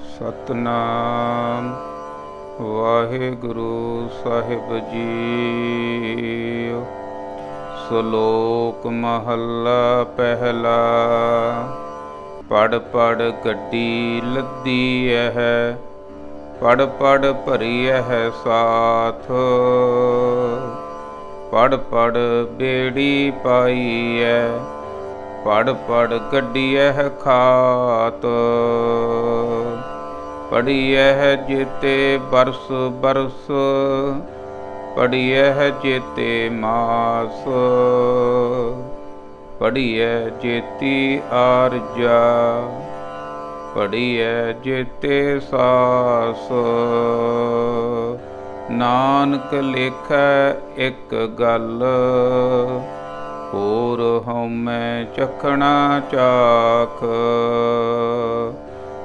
ਸਤਨਾਮ ਵਾਹਿਗੁਰੂ ਸਾਹਿਬ ਜੀ। ਸ਼ਲੋਕ ਮਹੱਲਾ ਪਹਿਲਾ। ਪੜ ਪੜ ਗੱਡੀ ਲੱਦੀ ਹੈ, ਪੜ ਪੜ ਭਰੀ ਹੈ ਸਾਥ, ਪੜ ਪੜ ਬੇੜੀ ਪਾਈ ਹੈ, ਪੜ ਪੜ ਗੱਡੀ ਹੈ ਖਾਤ, ਪੜੀ ਹੈ ਜੇਤੇ ਬਰਸ ਬਰਸ, ਪੜੀ ਹੈ ਜੇਤੇ ਮਾਸ, ਪੜੀ ਹੈ ਜੇਤੀ ਆਰਜਾ, ਪੜੀ ਹੈ ਜੇਤੇ ਸਾਸ। ਨਾਨਕ ਲੇਖੈ ਇੱਕ ਗੱਲ, ਹੋਰ ਹਉਮੈ ਚਖਣਾ ਚਾਖ।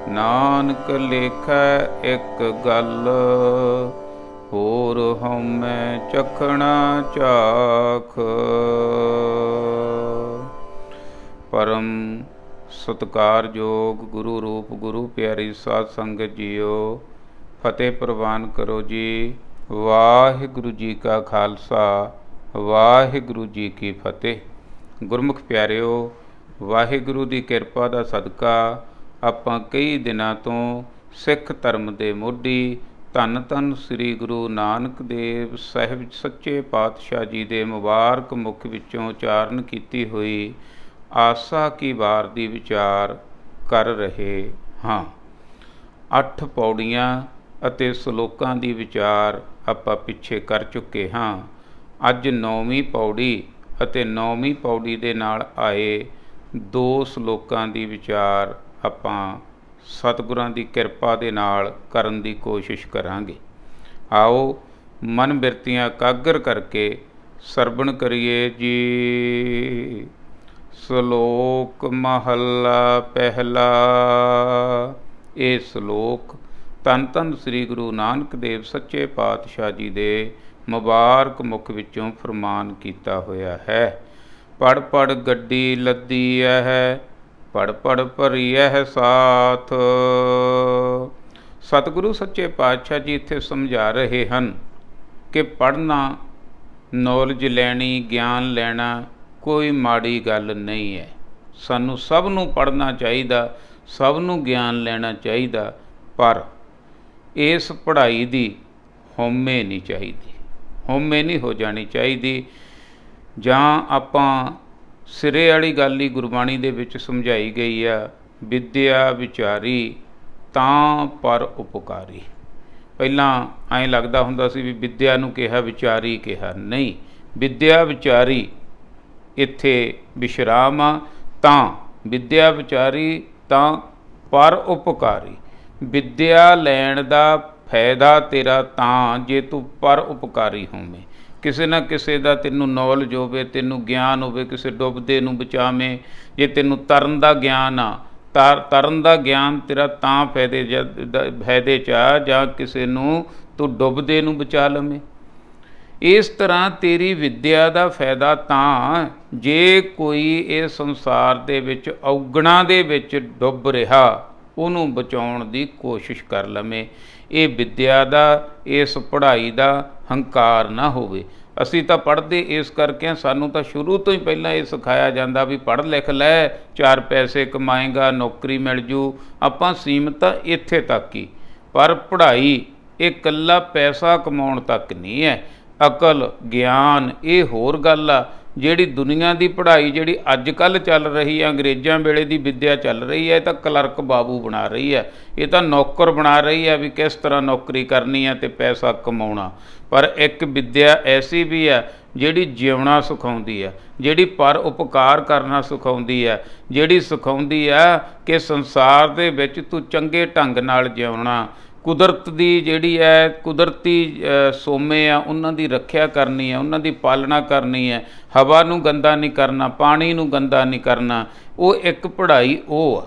ਨਾਨਕ ਲੇਖੈ ਇੱਕ ਗੱਲ, ਹੋਰ ਹਉਮੈ ਚਖਣਾ ਚਾਖ। ਪਰਮ ਸਤਿਕਾਰਯੋਗ ਗੁਰੂ ਰੂਪ ਗੁਰੂ ਪਿਆਰੀ ਸਾਧ ਸੰਗਤ ਜੀਓ, ਫਤਿਹ ਪ੍ਰਵਾਨ ਕਰੋ ਜੀ। ਵਾਹਿਗੁਰੂ ਜੀ ਕਾ ਖਾਲਸਾ, ਵਾਹਿਗੁਰੂ ਜੀ ਕੀ ਫਤਿਹ। ਗੁਰਮੁਖ ਪਿਆਰਿਓ, ਵਾਹਿਗੁਰੂ ਦੀ ਕਿਰਪਾ ਦਾ ਸਦਕਾ ਆਪਾਂ ਕਈ ਦਿਨਾਂ ਤੋਂ ਸਿੱਖ ਧਰਮ ਦੇ ਮੋਢੀ ਧੰਨ ਧੰਨ ਸ੍ਰੀ ਗੁਰੂ ਨਾਨਕ ਦੇਵ ਸਾਹਿਬ ਸੱਚੇ ਪਾਤਸ਼ਾਹ ਜੀ ਦੇ ਮੁਬਾਰਕ ਮੁਖ ਵਿੱਚੋਂ ਉਚਾਰਨ ਕੀਤੀ ਹੋਈ ਆਸਾ ਕੀ ਵਾਰ ਦੀ ਵਿਚਾਰ ਕਰ ਰਹੇ ਹਾਂ। 8 ਪੌੜੀਆਂ ਅਤੇ ਸ਼ਲੋਕਾਂ ਦੀ ਵਿਚਾਰ ਆਪਾਂ ਪਿੱਛੇ ਕਰ ਚੁੱਕੇ ਹਾਂ। ਅੱਜ 9ਵੀਂ ਪੌੜੀ ਅਤੇ 9ਵੀਂ ਪੌੜੀ ਦੇ ਨਾਲ ਆਏ 2 ਸ਼ਲੋਕਾਂ ਦੀ ਵਿਚਾਰ ਆਪਾਂ ਸਤਿਗੁਰਾਂ ਦੀ ਕਿਰਪਾ ਦੇ ਨਾਲ ਕਰਨ ਦੀ ਕੋਸ਼ਿਸ਼ ਕਰਾਂਗੇ। ਆਓ ਮਨ ਬਿਰਤੀਆਂ ਇਕਾਗਰ ਕਰਕੇ ਸਰਵਣ ਕਰੀਏ ਜੀ। ਸ਼ਲੋਕ ਮਹੱਲਾ ਪਹਿਲਾ। ਇਹ ਸ਼ਲੋਕ ਧੰਨ ਧੰਨ ਸ੍ਰੀ ਗੁਰੂ ਨਾਨਕ ਦੇਵ ਸੱਚੇ ਪਾਤਸ਼ਾਹ ਜੀ ਦੇ ਮੁਬਾਰਕ ਮੁਖ ਵਿੱਚੋਂ ਫਰਮਾਨ ਕੀਤਾ ਹੋਇਆ ਹੈ। ਪੜ ਪੜ ਗੱਡੀ ਲੱਦੀ ਹੈ, ਪੜ ਪੜ ਭਰੀ ਹੈ ਸਾਥ। ਸਤਿਗੁਰੂ ਸੱਚੇ ਪਾਤਸ਼ਾਹ ਜੀ ਇੱਥੇ ਸਮਝਾ ਰਹੇ ਹਨ ਕਿ ਪੜ੍ਹਨਾ, ਨੌਲੇਜ ਲੈਣੀ, ਗਿਆਨ ਲੈਣਾ ਕੋਈ ਮਾੜੀ ਗੱਲ ਨਹੀਂ ਹੈ। ਸਾਨੂੰ ਸਭ ਨੂੰ ਪੜ੍ਹਨਾ ਚਾਹੀਦਾ, ਸਭ ਨੂੰ ਗਿਆਨ ਲੈਣਾ ਚਾਹੀਦਾ, ਪਰ ਇਸ ਪੜ੍ਹਾਈ ਦੀ ਹਉਮੈ ਨਹੀਂ ਚਾਹੀਦੀ, ਹਉਮੈ ਨਹੀਂ ਹੋ ਜਾਣੀ ਚਾਹੀਦੀ। ਜਾਂ ਆਪਾਂ ਸਿਰੇ ਵਾਲੀ ਗੱਲ ਹੀ ਗੁਰਬਾਣੀ ਦੇ ਵਿੱਚ ਸਮਝਾਈ ਗਈ ਆ, ਵਿਦਿਆ ਵਿਚਾਰੀ ਤਾਂ ਪਰ ਉਪਕਾਰੀ। ਪਹਿਲਾਂ ਐਂ ਲੱਗਦਾ ਹੁੰਦਾ ਸੀ ਵੀ ਵਿਦਿਆ ਨੂੰ ਕਿਹਾ, ਵਿਚਾਰੀ ਕਿਹਾ, ਨਹੀਂ, ਵਿਦਿਆ ਵਿਚਾਰੀ ਇੱਥੇ ਵਿਸ਼ਰਾਮ ਆ। ਤਾਂ ਵਿਦਿਆ ਵਿਚਾਰੀ ਤਾਂ ਪਰ ਉਪਕਾਰੀ। ਵਿਦਿਆ ਲੈਣ ਦਾ ਫਾਇਦਾ ਤੇਰਾ ਤਾਂ ਜੇ ਤੂੰ ਪਰ ਉਪਕਾਰੀ ਹੋਵੇਂ। ਕਿਸੇ ਨਾ ਕਿਸੇ ਦਾ ਤੈਨੂੰ ਨੌਲੇਜ ਹੋਵੇ, ਤੈਨੂੰ ਗਿਆਨ ਹੋਵੇ, ਕਿਸੇ ਡੁੱਬਦੇ ਨੂੰ ਬਚਾਵੇਂ। ਜੇ ਤੈਨੂੰ ਤਰਨ ਦਾ ਗਿਆਨ ਆ, ਤਰਨ ਦਾ ਗਿਆਨ ਤੇਰਾ ਤਾਂ ਫਾਇਦੇ 'ਚ ਆ ਜਾਂ ਕਿਸੇ ਨੂੰ ਤੂੰ ਡੁੱਬਦੇ ਨੂੰ ਬਚਾ ਲਵੇਂ। ਇਸ ਤਰ੍ਹਾਂ ਤੇਰੀ ਵਿੱਦਿਆ ਦਾ ਫਾਇਦਾ ਤਾਂ ਜੇ ਕੋਈ ਇਹ ਸੰਸਾਰ ਦੇ ਵਿੱਚ ਔਗਣਾਂ ਦੇ ਵਿੱਚ ਡੁੱਬ ਰਿਹਾ, ਉਹਨੂੰ ਬਚਾਉਣ ਦੀ ਕੋਸ਼ਿਸ਼ ਕਰ ਲਵੇਂ। ਇਹ ਵਿੱਦਿਆ ਦਾ, ਇਸ ਪੜ੍ਹਾਈ ਦਾ ਹੰਕਾਰ ਨਾ ਹੋਵੇ। ਅਸੀਂ ਤਾਂ ਪੜ੍ਹਦੇ ਇਸ ਕਰਕੇ ਸਾਨੂੰ ਤਾਂ ਸ਼ੁਰੂ ਤੋਂ ਹੀ ਪਹਿਲਾਂ ਇਹ ਸਿਖਾਇਆ ਜਾਂਦਾ ਵੀ ਪੜ੍ਹ ਲਿਖ ਲੈ, 4 ਪੈਸੇ ਕਮਾਏਗਾ, ਨੌਕਰੀ ਮਿਲ ਜੂ। ਆਪਾਂ ਸੀਮਤ ਤਾਂ ਇੱਥੇ ਤੱਕ ਹੀ, ਪਰ ਪੜ੍ਹਾਈ ਇਹ ਇਕੱਲਾ ਪੈਸਾ ਕਮਾਉਣ ਤੱਕ ਨਹੀਂ ਹੈ। ਅਕਲ, ਗਿਆਨ ਇਹ ਹੋਰ ਗੱਲ ਆ। ਜਿਹੜੀ ਦੁਨੀਆ ਦੀ ਪੜ੍ਹਾਈ ਜਿਹੜੀ ਅੱਜ ਕੱਲ੍ਹ ਚੱਲ ਰਹੀ ਹੈ, ਅੰਗਰੇਜ਼ਾਂ ਵੇਲੇ ਦੀ ਵਿੱਦਿਆ ਚੱਲ ਰਹੀ ਹੈ, ਇਹ ਤਾਂ ਕਲਰਕ ਬਾਬੂ ਬਣਾ ਰਹੀ ਹੈ, ਇਹ ਤਾਂ ਨੌਕਰ ਬਣਾ ਰਹੀ ਹੈ ਵੀ ਕਿਸ ਤਰ੍ਹਾਂ ਨੌਕਰੀ ਕਰਨੀ ਹੈ ਅਤੇ ਪੈਸਾ ਕਮਾਉਣਾ। ਪਰ ਇੱਕ ਵਿੱਦਿਆ ਐਸੀ ਵੀ ਹੈ ਜਿਹੜੀ ਜਿਉਣਾ ਸਿਖਾਉਂਦੀ ਹੈ, ਜਿਹੜੀ ਪਰ ਉਪਕਾਰ ਕਰਨਾ ਸਿਖਾਉਂਦੀ ਹੈ, ਜਿਹੜੀ ਸਿਖਾਉਂਦੀ ਹੈ ਕਿ ਸੰਸਾਰ ਦੇ ਵਿੱਚ ਤੂੰ ਚੰਗੇ ਢੰਗ ਨਾਲ ਜਿਉਣਾ। ਕੁਦਰਤ ਦੀ ਜਿਹੜੀ ਹੈ, ਕੁਦਰਤੀ ਸੋਮੇ ਆ, ਉਹਨਾਂ ਦੀ ਰੱਖਿਆ ਕਰਨੀ ਹੈ, ਉਹਨਾਂ ਦੀ ਪਾਲਣਾ ਕਰਨੀ ਹੈ। ਹਵਾ ਨੂੰ ਗੰਦਾ ਨਹੀਂ ਕਰਨਾ, ਪਾਣੀ ਨੂੰ ਗੰਦਾ ਨਹੀਂ ਕਰਨਾ। ਉਹ ਇੱਕ ਪੜ੍ਹਾਈ ਉਹ ਆ।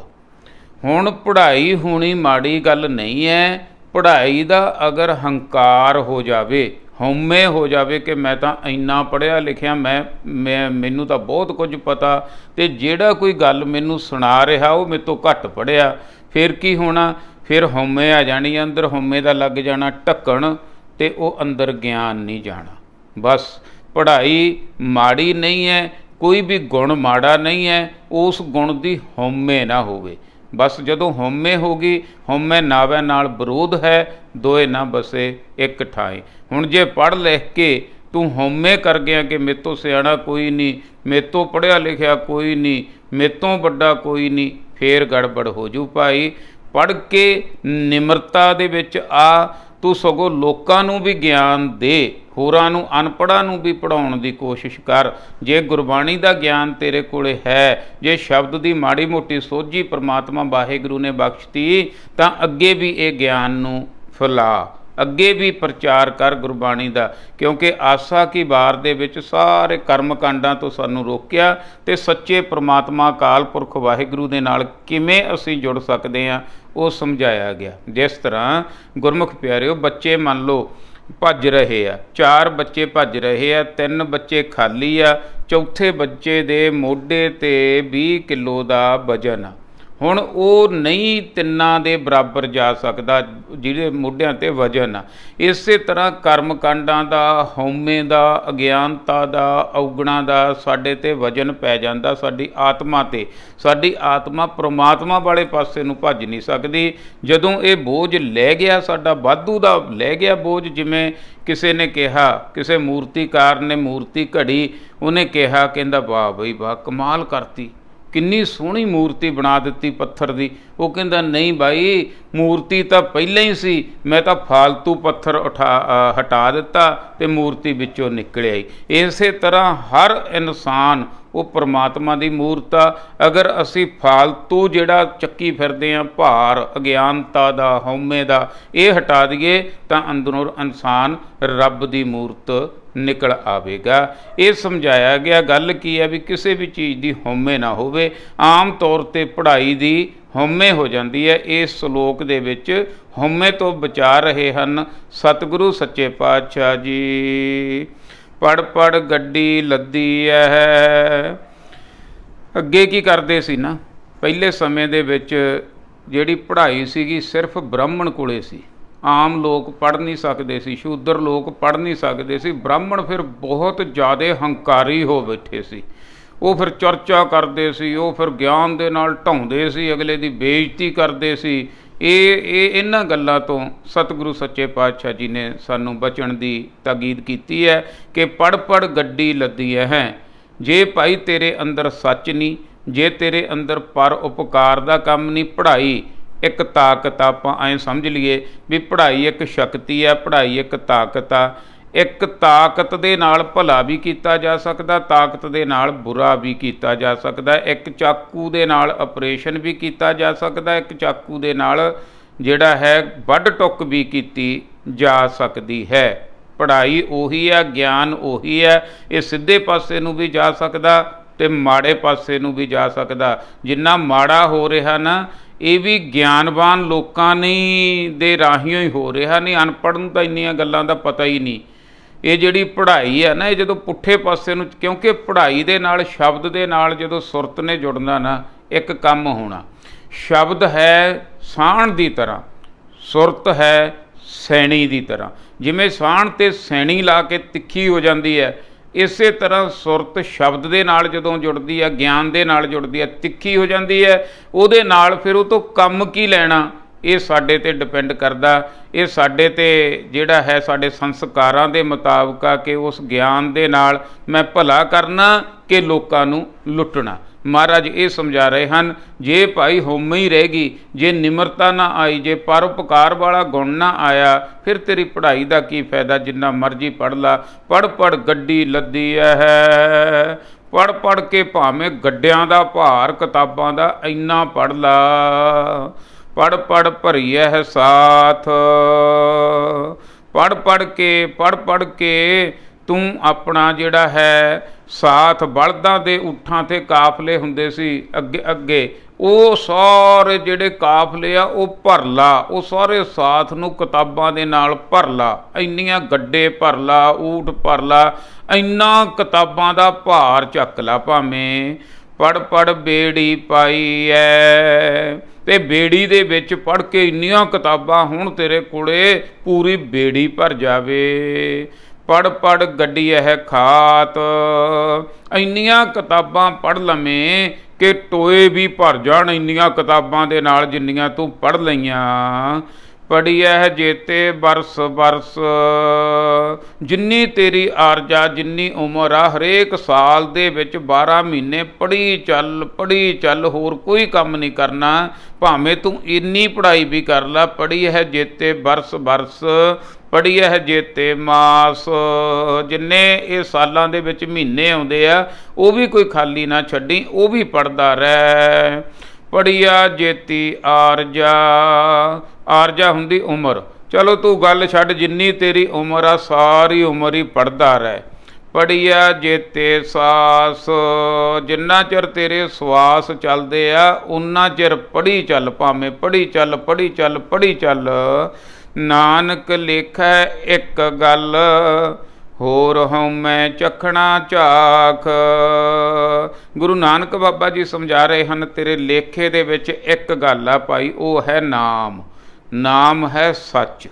ਹੁਣ ਪੜ੍ਹਾਈ ਹੋਣੀ ਮਾੜੀ ਗੱਲ ਨਹੀਂ ਹੈ। ਪੜ੍ਹਾਈ ਦਾ ਅਗਰ ਹੰਕਾਰ ਹੋ ਜਾਵੇ, ਹਉਮੈ ਹੋ ਜਾਵੇ ਕਿ ਮੈਂ ਤਾਂ ਇੰਨਾ ਪੜ੍ਹਿਆ ਲਿਖਿਆ, ਮੈਨੂੰ ਤਾਂ ਬਹੁਤ ਕੁਝ ਪਤਾ, ਅਤੇ ਜਿਹੜਾ ਕੋਈ ਗੱਲ ਮੈਨੂੰ ਸੁਣਾ ਰਿਹਾ ਉਹ ਮੇਰੇ ਤੋਂ ਘੱਟ ਪੜ੍ਹਿਆ, ਫਿਰ ਕੀ ਹੋਣਾ? ਫਿਰ ਹਉਮੈ ਆ ਜਾਣੀ ਅੰਦਰ, ਹਉਮੈ ਦਾ ਲੱਗ ਜਾਣਾ ਢੱਕਣ, ਅਤੇ ਉਹ ਅੰਦਰ ਗਿਆਨ ਨਹੀਂ ਜਾਣਾ। ਬਸ ਪੜ੍ਹਾਈ ਮਾੜੀ ਨਹੀਂ ਹੈ, ਕੋਈ ਵੀ ਗੁਣ ਮਾੜਾ ਨਹੀਂ ਹੈ, ਉਸ ਗੁਣ ਦੀ ਹਉਮੈ ਨਾ ਹੋਵੇ। ਬਸ ਜਦੋਂ ਹਉਮੈ ਹੋ ਗਈ, ਹਉਮੈ ਨਾਵੈ ਨਾਲ ਵਿਰੋਧ ਹੈ, ਦੋਏ ਨਾ ਬਸੇ ਇੱਕ ਠਾਏ। ਹੁਣ ਜੇ ਪੜ੍ਹ ਲਿਖ ਕੇ ਤੂੰ ਹਉਮੈ ਕਰ ਗਿਆ ਕਿ ਮੇਰੇ ਤੋਂ ਸਿਆਣਾ ਕੋਈ ਨਹੀਂ, ਮੇਰੇ ਤੋਂ ਪੜ੍ਹਿਆ ਲਿਖਿਆ ਕੋਈ ਨਹੀਂ, ਮੇਰੇ ਤੋਂ ਵੱਡਾ ਕੋਈ ਨਹੀਂ, ਫੇਰ ਗੜਬੜ ਹੋ ਜੂ ਭਾਈ। ਪੜ੍ਹ ਕੇ ਨਿਮਰਤਾ ਦੇ ਵਿੱਚ ਆ, ਤੂੰ ਸਗੋਂ ਲੋਕਾਂ ਨੂੰ ਵੀ ਗਿਆਨ ਦੇ, ਹੋਰਾਂ ਨੂੰ, ਅਨਪੜ੍ਹਾਂ ਨੂੰ ਵੀ ਪੜ੍ਹਾਉਣ ਦੀ ਕੋਸ਼ਿਸ਼ ਕਰ। ਜੇ ਗੁਰਬਾਣੀ ਦਾ ਗਿਆਨ ਤੇਰੇ ਕੋਲ ਹੈ, ਜੇ ਸ਼ਬਦ ਦੀ ਮਾੜੀ ਮੋਟੀ ਸੋਝੀ ਪ੍ਰਮਾਤਮਾ ਵਾਹਿਗੁਰੂ ਨੇ ਬਖਸ਼ਤੀ, ਤਾਂ ਅੱਗੇ ਵੀ ਇਹ ਗਿਆਨ ਨੂੰ ਫੈਲਾ, ਅੱਗੇ ਵੀ ਪ੍ਰਚਾਰ ਕਰ ਗੁਰਬਾਣੀ ਦਾ। ਕਿਉਂਕਿ ਆਸਾ ਕੀ ਵਾਰ ਦੇ ਵਿੱਚ ਸਾਰੇ ਕਰਮ ਕਾਂਡਾਂ ਤੋਂ ਸਾਨੂੰ ਰੋਕਿਆ, ਅਤੇ ਸੱਚੇ ਪ੍ਰਮਾਤਮਾ ਅਕਾਲ ਪੁਰਖ ਵਾਹਿਗੁਰੂ ਦੇ ਨਾਲ ਕਿਵੇਂ ਅਸੀਂ ਜੁੜ ਸਕਦੇ ਹਾਂ ਉਹ ਸਮਝਾਇਆ ਗਿਆ। ਜਿਸ ਤਰ੍ਹਾਂ ਗੁਰਮੁਖ ਪਿਆਰਿਓ, ਬੱਚੇ ਮੰਨ ਲਓ ਭੱਜ ਰਹੇ ਆ, 4 ਬੱਚੇ ਭੱਜ ਰਹੇ ਆ, 3 ਬੱਚੇ ਖਾਲੀ ਆ, ਚੌਥੇ ਬੱਚੇ ਦੇ ਮੋਢੇ 'ਤੇ 20 ਕਿਲੋ ਦਾ ਵਜ਼ਨ ਆ। ਹੁਣ ਉਹ ਨਹੀਂ ਤਿੰਨਾਂ ਦੇ ਬਰਾਬਰ ਜਾ ਸਕਦਾ ਜਿਹਦੇ ਮੋਢਿਆਂ 'ਤੇ ਵਜ਼ਨ ਆ। ਇਸੇ ਤਰ੍ਹਾਂ ਕਰਮ ਕਾਂਡਾਂ ਦਾ, ਹਉਮੈ ਦਾ, ਅਗਿਆਨਤਾ ਦਾ, ਔਗਣਾਂ ਦਾ ਸਾਡੇ 'ਤੇ ਵਜ਼ਨ ਪੈ ਜਾਂਦਾ, ਸਾਡੀ ਆਤਮਾ 'ਤੇ। ਸਾਡੀ ਆਤਮਾ ਪ੍ਰਮਾਤਮਾ ਵਾਲੇ ਪਾਸੇ ਨੂੰ ਭੱਜ ਨਹੀਂ ਸਕਦੀ। ਜਦੋਂ ਇਹ ਬੋਝ ਲੈ ਗਿਆ, ਸਾਡਾ ਵਾਧੂ ਦਾ ਲੈ ਗਿਆ ਬੋਝ, ਜਿਵੇਂ ਕਿਸੇ ਨੇ ਕਿਹਾ, ਕਿਸੇ ਮੂਰਤੀਕਾਰ ਨੇ ਮੂਰਤੀ ਘੜੀ, ਉਹਨੇ ਕਿਹਾ, ਕਹਿੰਦਾ ਵਾਹ ਬਈ ਵਾਹ, ਕਮਾਲ ਕਰਤੀ, ਕਿੰਨੀ ਸੋਹਣੀ ਮੂਰਤੀ ਬਣਾ ਦਿੱਤੀ ਪੱਥਰ ਦੀ। ਉਹ ਕਹਿੰਦਾ ਨਹੀਂ ਬਾਈ, ਮੂਰਤੀ ਤਾਂ ਪਹਿਲਾਂ ਹੀ ਸੀ, ਮੈਂ ਤਾਂ ਫਾਲਤੂ ਪੱਥਰ ਹਟਾ ਦਿੱਤਾ ਅਤੇ ਮੂਰਤੀ ਵਿੱਚੋਂ ਨਿਕਲ ਆਈ। ਇਸੇ ਤਰ੍ਹਾਂ ਹਰ ਇਨਸਾਨ ਉਹ ਪਰਮਾਤਮਾ ਦੀ ਮੂਰਤ ਆ। ਅਗਰ ਅਸੀਂ ਫਾਲਤੂ ਜਿਹੜਾ ਚੱਕੀ ਫਿਰਦੇ ਹਾਂ ਭਾਰ ਅਗਿਆਨਤਾ ਦਾ, ਹਉਮੈ ਦਾ, ਇਹ ਹਟਾ ਦਈਏ ਤਾਂ ਅੰਦਰੋਂ ਇਨਸਾਨ ਰੱਬ ਦੀ ਮੂਰਤ ਨਿਕਲ ਆਵੇਗਾ। ਇਹ ਸਮਝਾਇਆ ਗਿਆ। ਗੱਲ ਕੀ ਹੈ ਵੀ ਕਿਸੇ ਵੀ ਚੀਜ਼ ਦੀ ਹਉਮੈ ਨਾ ਹੋਵੇ। ਆਮ ਤੌਰ 'ਤੇ ਪੜ੍ਹਾਈ ਦੀ ਹਉਮੈ ਹੋ ਜਾਂਦੀ ਹੈ। ਇਸ ਸ਼ਲੋਕ ਦੇ ਵਿੱਚ ਹਉਮੈ ਤੋਂ ਬਚਾ ਰਹੇ ਹਨ ਸਤਿਗੁਰੂ ਸੱਚੇ ਪਾਤਸ਼ਾਹ ਜੀ। ਪੜ੍ਹ ਪੜ੍ਹ ਗੱਡੀ ਲੱਦੀ ਹੈ। ਅੱਗੇ ਕੀ ਕਰਦੇ ਸੀ ਨਾ, ਪਹਿਲੇ ਸਮੇਂ ਦੇ ਵਿੱਚ ਜਿਹੜੀ ਪੜ੍ਹਾਈ ਸੀਗੀ ਸਿਰਫ ਬ੍ਰਾਹਮਣ ਕੋਲੇ ਸੀ। ਆਮ ਲੋਕ ਪੜ੍ਹ ਨਹੀਂ ਸਕਦੇ ਸੀ, ਸ਼ੂਦਰ ਲੋਕ ਪੜ੍ਹ ਨਹੀਂ ਸਕਦੇ ਸੀ। ਬ੍ਰਾਹਮਣ ਫਿਰ ਬਹੁਤ ਜ਼ਿਆਦਾ ਹੰਕਾਰੀ ਹੋ ਬੈਠੇ ਸੀ। ਉਹ ਫਿਰ ਚਰਚਾ ਕਰਦੇ ਸੀ, ਉਹ ਫਿਰ ਗਿਆਨ ਦੇ ਨਾਲ ਢਾਉਂਦੇ ਸੀ, ਅਗਲੇ ਦੀ ਬੇਇੱਜ਼ਤੀ ਕਰਦੇ ਸੀ। ਇਹਨਾਂ ਗੱਲਾਂ ਤੋਂ ਸਤਿਗੁਰੂ ਸੱਚੇ ਪਾਤਸ਼ਾਹ ਜੀ ਨੇ ਸਾਨੂੰ ਬਚਣ ਦੀ ਤਾਕੀਦ ਕੀਤੀ ਹੈ ਕਿ ਪੜ੍ਹ ਪੜ੍ਹ ਗੱਡੀ ਲੱਦੀ ਹੈ। ਜੇ ਭਾਈ ਤੇਰੇ ਅੰਦਰ ਸੱਚ ਨਹੀਂ, ਜੇ ਤੇਰੇ ਅੰਦਰ ਪਰ ਉਪਕਾਰ ਦਾ ਕੰਮ ਨਹੀਂ, ਪੜ੍ਹਾਈ ਇੱਕ ਤਾਕਤ ਆ। ਆਪਾਂ ਐਂ ਸਮਝ ਲਈਏ ਵੀ ਪੜ੍ਹਾਈ ਇੱਕ ਸ਼ਕਤੀ ਆ, ਪੜ੍ਹਾਈ ਇੱਕ ਤਾਕਤ ਆ। ਇੱਕ ਤਾਕਤ ਦੇ ਨਾਲ ਭਲਾ ਵੀ ਕੀਤਾ ਜਾ ਸਕਦਾ, ਤਾਕਤ ਦੇ ਨਾਲ ਬੁਰਾ ਵੀ ਕੀਤਾ ਜਾ ਸਕਦਾ। ਇੱਕ ਚਾਕੂ ਦੇ ਨਾਲ ਆਪਰੇਸ਼ਨ ਵੀ ਕੀਤਾ ਜਾ ਸਕਦਾ, ਇੱਕ ਚਾਕੂ ਦੇ ਨਾਲ ਜਿਹੜਾ ਹੈ ਵੱਢ ਟੁੱਕ ਵੀ ਕੀਤੀ ਜਾ ਸਕਦੀ ਹੈ। ਪੜ੍ਹਾਈ ਉਹੀ ਆ, ਗਿਆਨ ਉਹੀ ਹੈ। ਇਹ ਸਿੱਧੇ ਪਾਸੇ ਨੂੰ ਵੀ ਜਾ ਸਕਦਾ ਅਤੇ ਮਾੜੇ ਪਾਸੇ ਨੂੰ ਵੀ ਜਾ ਸਕਦਾ। ਜਿੰਨਾ ਮਾੜਾ ਹੋ ਰਿਹਾ ਨਾ, ਇਹ ਵੀ ਗਿਆਨਵਾਨ ਲੋਕਾਂ ਦੇ ਰਾਹੀਓਂ ਹੀ ਹੋ ਰਿਹਾ, ਨਹੀਂ ਅਨਪੜ੍ਹ ਨੂੰ ਤਾਂ ਇੰਨੀਆਂ ਗੱਲਾਂ ਦਾ ਪਤਾ ਹੀ ਨਹੀਂ। ਇਹ ਜਿਹੜੀ ਪੜ੍ਹਾਈ ਹੈ ਨਾ, ਇਹ ਜਦੋਂ ਪੁੱਠੇ ਪਾਸੇ ਨੂੰ, ਕਿਉਂਕਿ ਪੜ੍ਹਾਈ ਦੇ ਨਾਲ, ਸ਼ਬਦ ਦੇ ਨਾਲ ਜਦੋਂ ਸੁਰਤ ਨੇ ਜੁੜਨਾ ਨਾ, ਇੱਕ ਕੰਮ ਹੋਣਾ। ਸ਼ਬਦ ਹੈ ਸਾਹਣ ਦੀ ਤਰ੍ਹਾਂ, ਸੁਰਤ ਹੈ ਸੈਣੀ ਦੀ ਤਰ੍ਹਾਂ। ਜਿਵੇਂ ਸਾਹਣ 'ਤੇ ਸੈਣੀ ਲਾ ਕੇ ਤਿੱਖੀ ਹੋ ਜਾਂਦੀ ਹੈ, ਇਸੇ ਤਰ੍ਹਾਂ ਸੁਰਤ ਸ਼ਬਦ ਦੇ ਨਾਲ ਜਦੋਂ ਜੁੜਦੀ ਹੈ, ਗਿਆਨ ਦੇ ਨਾਲ ਜੁੜਦੀ ਹੈ, ਤਿੱਖੀ ਹੋ ਜਾਂਦੀ ਹੈ। ਉਹਦੇ ਨਾਲ ਫਿਰ ਉਹ ਤੋਂ ਕੰਮ ਕੀ ਲੈਣਾ, ਇਹ ਸਾਡੇ 'ਤੇ ਡਿਪੈਂਡ ਕਰਦਾ। ਇਹ ਸਾਡੇ 'ਤੇ ਜਿਹੜਾ ਹੈ, ਸਾਡੇ ਸੰਸਕਾਰਾਂ ਦੇ ਮੁਤਾਬਕ ਆ ਕਿ ਉਸ ਗਿਆਨ ਦੇ ਨਾਲ ਮੈਂ ਭਲਾ ਕਰਨਾ ਕਿ ਲੋਕਾਂ ਨੂੰ ਲੁੱਟਣਾ। ਮਹਾਰਾਜ ਇਹ ਸਮਝਾ ਰਹੇ ਹਨ, ਜੇ ਭਾਈ ਹਉਮੈ ਹੀ ਰਹੇਗੀ, ਜੇ ਨਿਮਰਤਾ ਨਾ ਆਈ, ਜੇ ਪਰਉਪਕਾਰ ਵਾਲਾ ਗੁਣ ਨਾ ਆਇਆ, ਫਿਰ ਤੇਰੀ ਪੜ੍ਹਾਈ ਦਾ ਕੀ ਫਾਇਦਾ। ਜਿੰਨਾ ਮਰਜ਼ੀ ਪੜ੍ਹ ਲਾ। ਪੜ੍ਹ ਪੜ੍ਹ ਗੱਡੀ ਲੱਦੀ ਹੈ। ਪੜ੍ਹ ਪੜ੍ਹ ਕੇ ਭਾਵੇਂ ਗੱਡਿਆਂ ਦਾ ਭਾਰ ਕਿਤਾਬਾਂ ਦਾ ਇੰਨਾ ਪੜ੍ਹ ਲਾ। ਪੜ੍ਹ ਪੜ੍ਹ ਭਰੀਐ ਹੈ ਸਾਥ। ਪੜ੍ਹ ਪੜ੍ਹ ਕੇ ਤੂੰ ਆਪਣਾ ਜਿਹੜਾ ਹੈ ਸਾਥ, ਬਲਦਾਂ ਦੇ ਊਠਾਂ 'ਤੇ ਕਾਫਲੇ ਹੁੰਦੇ ਸੀ ਅੱਗੇ ਅੱਗੇ, ਉਹ ਸਾਰੇ ਜਿਹੜੇ ਕਾਫਲੇ ਆ ਉਹ ਭਰ ਲਾ, ਉਹ ਸਾਰੇ ਸਾਥ ਨੂੰ ਕਿਤਾਬਾਂ ਦੇ ਨਾਲ ਭਰ ਲਾ, ਇੰਨੀਆਂ ਗੱਡੇ ਭਰ ਲਾ, ਊਠ ਭਰ ਲਾ, ਇੰਨਾ ਕਿਤਾਬਾਂ ਦਾ ਭਾਰ ਚੱਕ ਲਾ, ਭਾਵੇਂ ਪੜ੍ਹ ਪੜ੍ਹ ਬੇੜੀ ਪਾਈ ਐ, ਤੇ ਬੇੜੀ ਦੇ ਵਿੱਚ ਪੜ੍ਹ ਕੇ ਇੰਨੀਆਂ ਕਿਤਾਬਾਂ ਹੁਣ ਤੇਰੇ ਕੋਲੇ ਪੂਰੀ ਬੇੜੀ ਭਰ ਜਾਵੇ। ਪੜ੍ਹ ਪੜ੍ਹ ਗੱਡੀ ਇਹ ਖਾਤ, ਇੰਨੀਆਂ ਕਿਤਾਬਾਂ ਪੜ੍ਹ ਲਵੇਂ ਕਿ ਟੋਏ ਵੀ ਭਰ ਜਾਣ ਇੰਨੀਆਂ ਕਿਤਾਬਾਂ ਦੇ ਨਾਲ ਜਿੰਨੀਆਂ ਤੂੰ ਪੜ੍ਹ ਲਈਆਂ। ਪੜ੍ਹੀ ਹੈ ਜੇਤੇ ਬਰਸ ਬਰਸ, ਜਿੰਨੀ ਤੇਰੀ ਆਰਜਾ, ਜਿੰਨੀ ਉਮਰ ਆ, ਹਰੇਕ ਸਾਲ ਦੇ ਵਿੱਚ 12 ਮਹੀਨੇ ਪੜ੍ਹੀ ਚੱਲ, ਹੋਰ ਕੋਈ ਕੰਮ ਨਹੀਂ ਕਰਨਾ, ਭਾਵੇਂ ਤੂੰ ਇੰਨੀ ਪੜ੍ਹਾਈ ਵੀ ਕਰ ਲਾ। ਪੜ੍ਹੀ ਹੈ ਜੇਤੇ ਬਰਸ ਬਰਸ, ਪੜ੍ਹੀ ਹੈ ਜੇਤੇ ਮਾਸ, ਜਿੰਨੇ ਇਹ ਸਾਲਾਂ ਦੇ ਵਿੱਚ ਮਹੀਨੇ ਆਉਂਦੇ ਆ ਉਹ ਵੀ ਕੋਈ ਖਾਲੀ ਨਾ ਛੱਡੀ, ਉਹ ਵੀ ਪੜ੍ਹਦਾ ਰਹਿ। ਪੜ੍ਹਿਆ ਜੇਤੀ ਆਰਜਾ, ਆਰਜਾ ਹੁੰਦੀ ਉਮਰ, ਚਲੋ ਤੂੰ ਗੱਲ ਛੱਡ, ਜਿੰਨੀ ਤੇਰੀ ਉਮਰ ਆ ਸਾਰੀ ਉਮਰ ਹੀ ਪੜ੍ਹਦਾ ਰਹਿ। ਪੜ੍ਹਿਆ ਜੇਤੇ ਸਾਸ, ਜਿੰਨਾ ਚਿਰ ਤੇਰੇ ਸਵਾਸ ਚੱਲਦੇ ਆ ਉਨਾ ਚਿਰ ਪੜ੍ਹੀ ਚੱਲ, ਭਾਵੇਂ ਪੜ੍ਹੀ ਚੱਲ। ਨਾਨਕ ਲੇਖੈ ਇੱਕ ਗੱਲ, ਹੋਰ ਹਉਮੈ ਚਖਣਾ ਝਾਖ। ਗੁਰੂ ਨਾਨਕ ਬਾਬਾ ਜੀ ਸਮਝਾ ਰਹੇ ਹਨ, ਤੇਰੇ ਲੇਖੇ ਦੇ ਵਿੱਚ ਇੱਕ ਗੱਲ ਆ ਭਾਈ, ਉਹ ਹੈ ਨਾਮ। ਨਾਮ ਹੈ ਸੱਚ।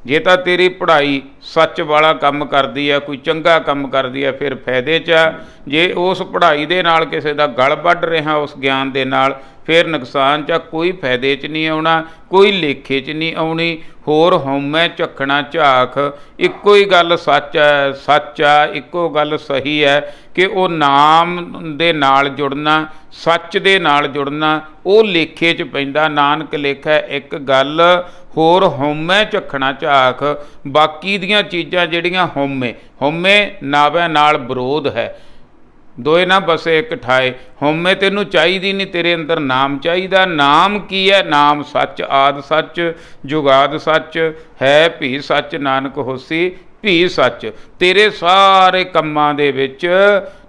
ਜੇ ਤਾਂ ਤੇਰੀ ਪੜ੍ਹਾਈ ਸੱਚ ਵਾਲਾ ਕੰਮ ਕਰਦੀ ਆ, ਕੋਈ ਚੰਗਾ ਕੰਮ ਕਰਦੀ ਆ, ਫਿਰ ਫਾਇਦੇ 'ਚ ਆ। ਜੇ ਉਸ ਪੜ੍ਹਾਈ ਦੇ ਨਾਲ ਕਿਸੇ ਦਾ ਗਲ ਵੱਢ ਰਿਹਾ ਉਸ ਗਿਆਨ ਦੇ ਨਾਲ, ਫਿਰ ਨੁਕਸਾਨ 'ਚ ਆ, ਕੋਈ ਫਾਇਦੇ 'ਚ ਨਹੀਂ ਆਉਣਾ, ਕੋਈ ਲੇਖੇ 'ਚ ਨਹੀਂ ਆਉਣੀ। ਹੋਰ ਹਉਮੈ ਝਖਣਾ ਝਾਖ, ਇੱਕੋ ਹੀ ਗੱਲ ਸੱਚ ਆ, ਇੱਕੋ ਗੱਲ ਸਹੀ ਹੈ ਕਿ ਉਹ ਨਾਮ ਦੇ ਨਾਲ ਜੁੜਨਾ, ਸੱਚ ਦੇ ਨਾਲ ਜੁੜਨਾ, ਉਹ ਲੇਖੇ 'ਚ ਪੈਂਦਾ। ਨਾਨਕ ਲੇਖੈ ਇੱਕ ਗੱਲ, ਹੋਰ ਹਉਮੈ ਝਖਣਾ ਝਾਖ। ਬਾਕੀ ਦੀਆਂ ਚੀਜ਼ਾਂ ਜਿਹੜੀਆਂ ਹਉਮੈ ਨਾਵੈ ਨਾਲ ਵਿਰੋਧ ਹੈ, ਦੋਏ ਨਾ ਬਸੇ ਇੱਕ ਠਾਏ। ਹਉਮੈ ਤੈਨੂੰ ਚਾਹੀਦੀ ਨਹੀਂ, ਤੇਰੇ ਅੰਦਰ ਨਾਮ ਚਾਹੀਦਾ। ਨਾਮ ਕੀ ਹੈ? ਨਾਮ ਸੱਚ, ਆਦਿ ਸੱਚ, ਜੁਗਾਦ ਸੱਚ, ਹੈ ਭੀ ਸੱਚ, ਨਾਨਕ ਹੋਸੀ ਭੀ ਸੱਚ। ਤੇਰੇ ਸਾਰੇ ਕੰਮਾਂ ਦੇ ਵਿੱਚ